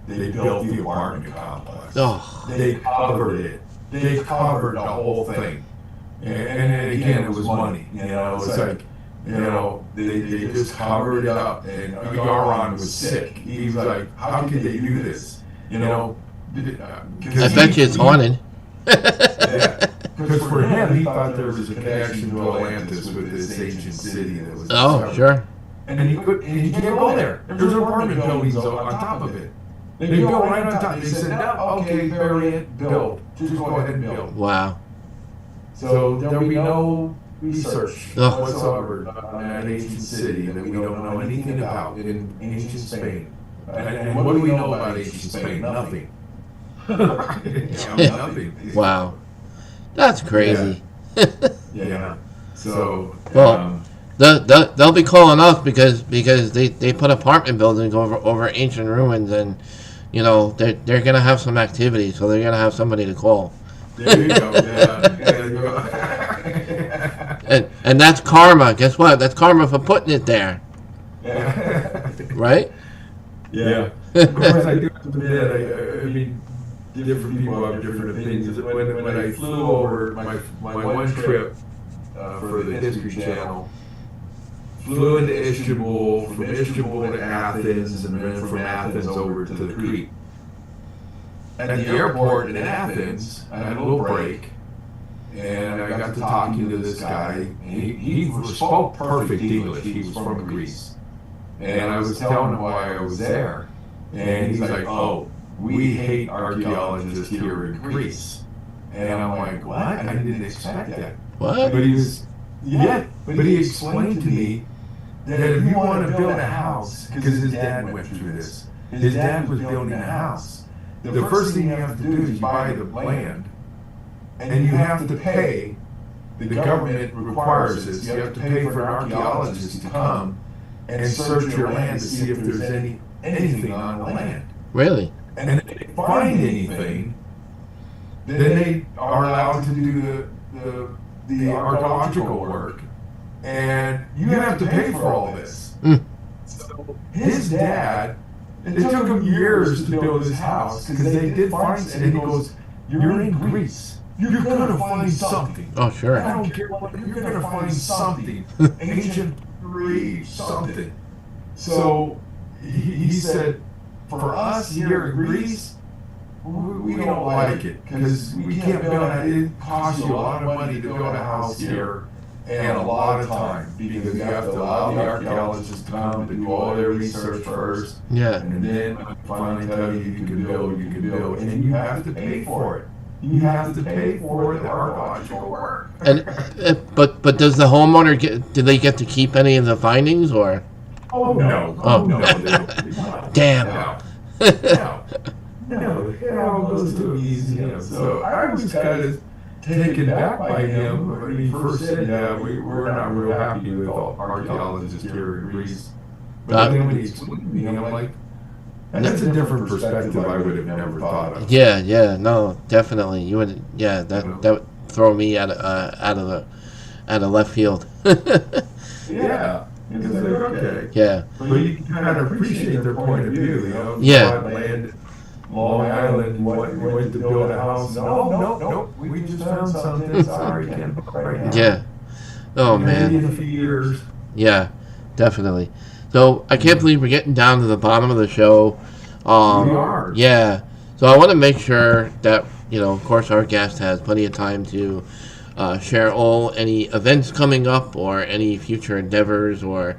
They built the apartment complex. Oh. They covered it. They covered the whole thing. And again, it was money. You know, it's like, you know, they just covered it up. And Yaron was sick. He was like, how could they do this? You know? I bet you it's haunted. Yeah. Because for him, he thought there was a connection to Atlantis with this ancient city that was discovered. Sure. And he can't go there. There's apartment buildings on top of it. They built right on top. They said, no, okay, bury it, build. Just go ahead and build. Wow. So there'll be no research whatsoever on that ancient city that we don't know anything about in ancient Spain. And what do we know about ancient Spain? Nothing. Nothing. Wow. That's crazy. Yeah. So, well, they'll be calling us because they put apartment buildings over ancient ruins, and you know they're gonna have some activity, so they're gonna have somebody to call. There you go. There you go. and that's karma. Guess what? That's karma for putting it there. Right? Yeah. Of course, I do have to admit, I mean, different people have different opinions. When I flew over my one trip for the History Channel, flew into Istanbul, from Istanbul to Athens, and then from Athens over to the Crete. At the airport in Athens, I had a little break, and I got to talking to this guy. He spoke perfect English. He was from Greece. And I was telling him why I was there. And he's like, oh, we hate archaeologists here in Greece. And I'm like, what? I didn't expect that. What? But he explained to me that if you want to build a house, because his dad went through this, his dad was building a house. The first thing you have to do is you buy the land, and you have to pay the government requires this. You have to pay for an archaeologist to come and search your land to see if there's anything on the land. Really? And if they find anything, then they are allowed to do the archaeological work, and you have to pay for all this. So his dad, it took him years to build his house because they did find, and he goes, "You're in Greece. You're gonna find something. Oh, sure. I don't care what. You're gonna find something. Ancient Greece, something." So he said, "For us here in Greece, we don't like it because we can't build it. It costs you a lot of money to build a house here and a lot of time because you have to allow the archaeologists to come to do all their research first. Yeah. And then finally tell you you can build, and then you have to pay for it. You have to pay for the archaeological work." And but does the homeowner do they get to keep any of the findings or? Oh no! Oh. No! They don't. Damn. No, it all goes too easy. So I was kind of taken back by him when he first said, "Yeah, we're not real happy with all archaeologists here in Greece." But then when he explained to me, I'm like, that's a different perspective I would have never thought of. Yeah, no, definitely. You would, yeah, that would throw me out of left field. Yeah. It's like, okay. Yeah. But you can kind of appreciate their point of view, Yeah. Land, Long Island, went to build a house. No. We just found something. Sorry, can't book right now. Yeah. Oh, man. In a few years. Yeah, definitely. So I can't believe we're getting down to the bottom of the show. We are. Yeah. So I want to make sure that, of course, our guest has plenty of time to share any events coming up or any future endeavors, or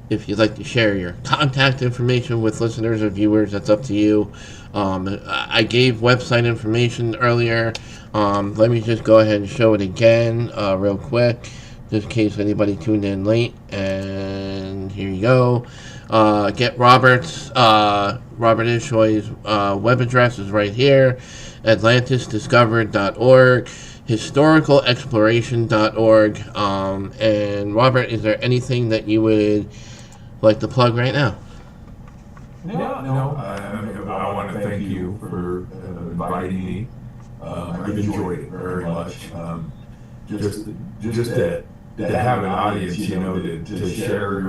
if you'd like to share your contact information with listeners or viewers, that's up to you. I gave website information earlier. Let me just go ahead and show it again real quick, just in case anybody tuned in late. And here you go. Get Robert Ishoy's web address is right here, atlantisdiscovered.org, historicalexploration.org. And Robert, is there anything that you would like to plug right now? No. I want to thank you for inviting me. I've enjoyed it very much. Just to have an audience, to share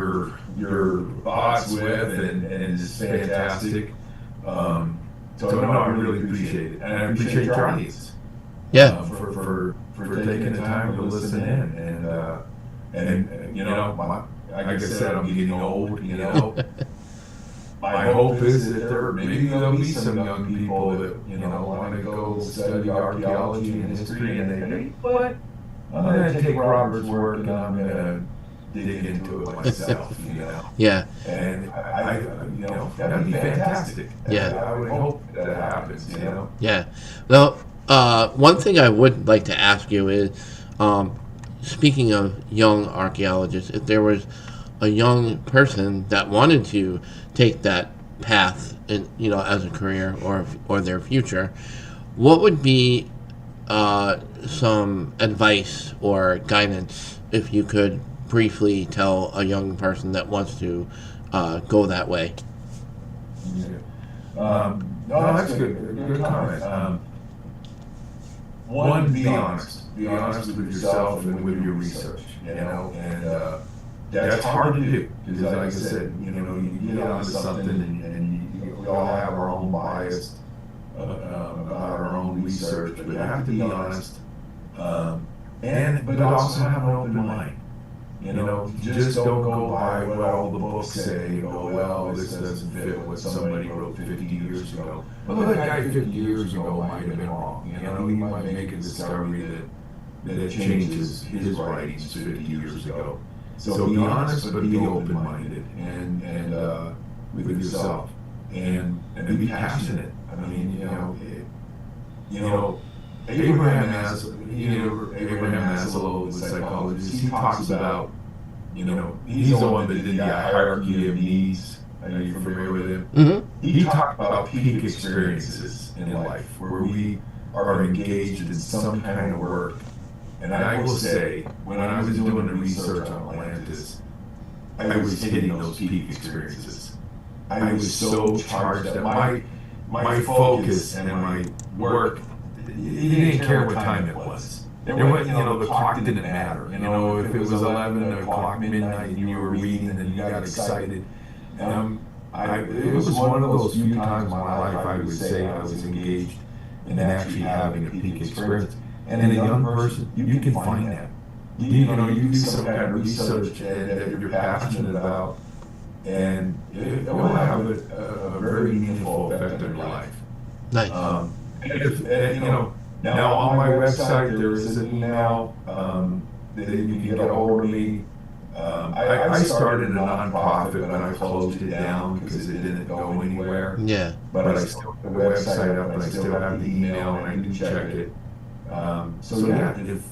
your thoughts with, and it's fantastic. So no, I really appreciate it, and I appreciate your audience. Yeah. For taking the time to listen in, and like I said, I'm getting old. My hope is that there'll be some young people that want to go study archaeology and history, and they think, "What? I'm going to take Robert's work and I'm going to dig into it myself." Yeah. And I that'd be fantastic. Yeah. I would hope that happens. Yeah. Well, one thing I would like to ask you is, speaking of young archaeologists, if there was a young person that wanted to take that path in, as a career or their future, what would be some advice or guidance if you could briefly tell a young person that wants to go that way? No, that's good. Good comment. One, be honest. Be honest with yourself and with your research. And that's hard to do because, like I said, you get onto something and we all have our own bias about our own research, but you have to be honest, but also have an open mind. Just don't go by what all the books say. Well, this doesn't fit what somebody wrote 50 years ago. Well, that guy 50 years ago might have been wrong. He might make a discovery that changes his writings 50 years ago. So be honest, but be open-minded and with yourself, and be passionate. I mean, Abraham Maslow, the psychologist, he talks about, he's the one that did the hierarchy of needs. Are you familiar with him? Mm-hmm. He talked about peak experiences in life where we are engaged in some kind of work And I will say, when I was doing the research on Atlantis, I was hitting those peak experiences. I was so charged up. My focus and my work, you didn't care what time it was. There was, the clock didn't matter. If it was 11 o'clock, midnight, and you were reading and you got excited. It was one of those few times in my life I would say I was engaged in actually having a peak experience. And in a young person, you can find that. You do some kind of research that you're passionate about, and it will have a very meaningful effect on your life. Nice. Now on my website there is an email that you can get a hold of me. I started a nonprofit, but I closed it down because it didn't go anywhere. Yeah. But I still have the website up, and I still have the email, and I do check it. If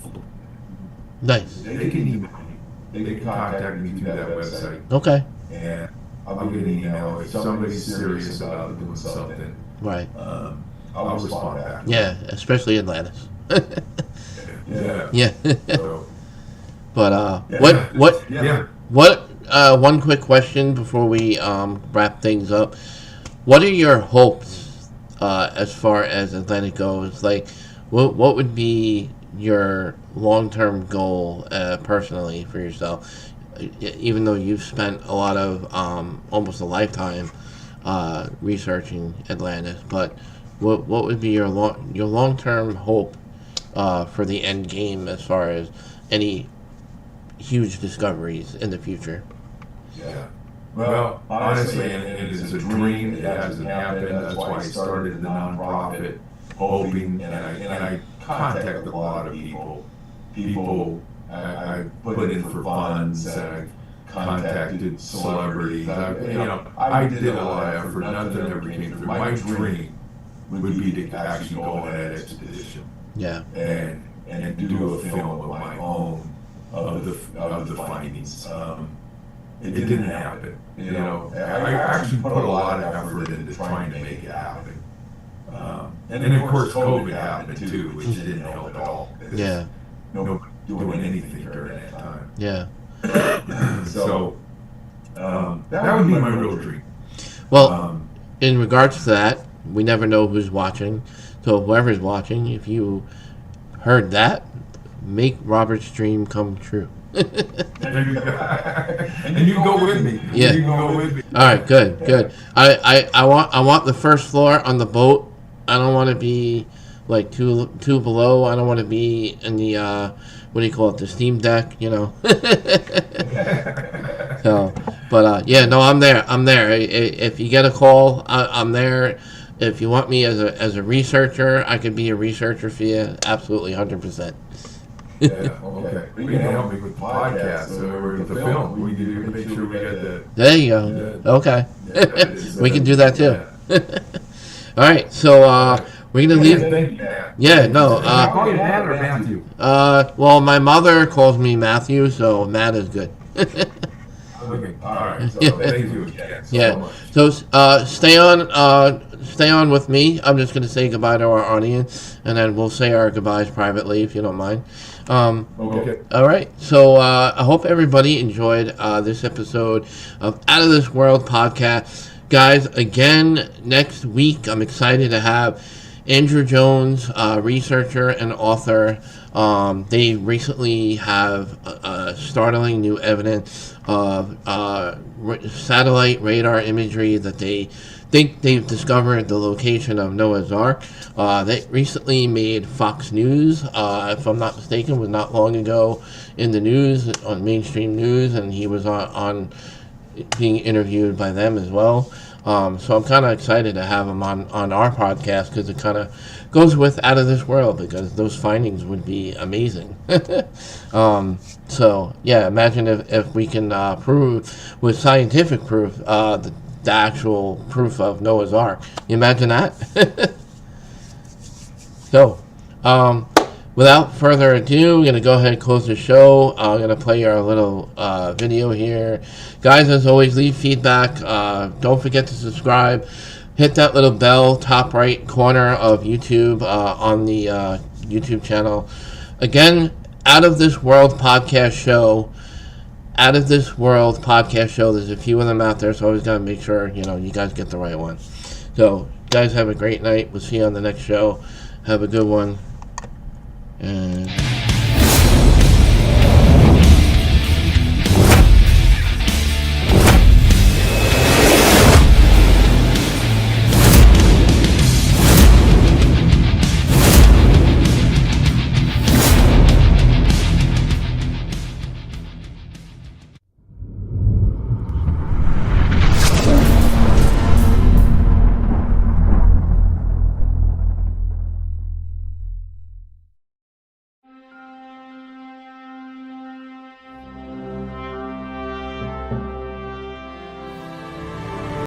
Nice. they can email me, they can contact me through that website, Okay. and I'll get an email if somebody's serious about doing something. Right. I'll respond back. Yeah, especially Atlantis. Yeah. Yeah. So, But yeah. what one quick question before we wrap things up. What are your hopes as far as Atlantic goes? Like, what would be your long-term goal personally for yourself? Even though you've spent a lot of almost a lifetime researching Atlantis, but what would be your long-term hope for the end game as far as any huge discoveries in the future? Yeah. Well, honestly, and it is a dream. It hasn't happened. That's why I started the nonprofit, hoping, and I contacted a lot of people. I put in for funds, and I contacted celebrities. I did a lot of effort. Nothing ever came through. My dream would be to actually go on an expedition. Yeah. And do a film of my own of the findings. It didn't happen. I actually put a lot of effort into trying to make it happen. And then of course COVID happened too, which didn't help at all. Yeah. Nobody doing anything during that time. Yeah. So that would be my real dream. Well, in regards to that, we never know who's watching. So whoever's watching, if you heard that, make Robert's dream come true. And you go with me. Yeah. You go with me. All right, good. I want the first floor on the boat. I don't want to be like two below. I don't want to be in the what do you call it, the steam deck, So, but yeah, no, I'm there. If you get a call, I'm there. If you want me as a researcher, I could be a researcher for you. Absolutely, 100%. Yeah, okay. We can help me with the podcast or with the film. We can make sure we get the. There you go. Okay. Yeah, We can do that too. All right, so we're gonna leave. Thank you, Matt. Yeah, no. Call you Matt or Matthew? Well, my mother calls me Matthew, so Matt is good. Okay. All right. So thank you again so much. So stay on with me. I'm just gonna say goodbye to our audience, and then we'll say our goodbyes privately if you don't mind. Okay. All right. So I hope everybody enjoyed this episode of Out of This World podcast. Guys, again, next week, I'm excited to have Andrew Jones, researcher and author. They recently have startling new evidence of satellite radar imagery that they think they've discovered the location of Noah's Ark. They recently made Fox News, if I'm not mistaken, was not long ago in the news, on mainstream news, and he was on being interviewed by them as well. So I'm kind of excited to have him on our podcast because it kind of goes with Out of This World, because those findings would be amazing. So yeah, imagine if we can prove with scientific proof the actual proof of Noah's Ark. You imagine that? So without further ado, I'm going to go ahead and close the show. I'm going to play our little video here. Guys, as always, leave feedback. Don't forget to subscribe. Hit that little bell, top right corner of YouTube on the YouTube channel. Again, Out of This World podcast show. Out of This World podcast show. There's a few of them out there, so always got to make sure, you guys get the right one. So, guys, have a great night. We'll see you on the next show. Have a good one. And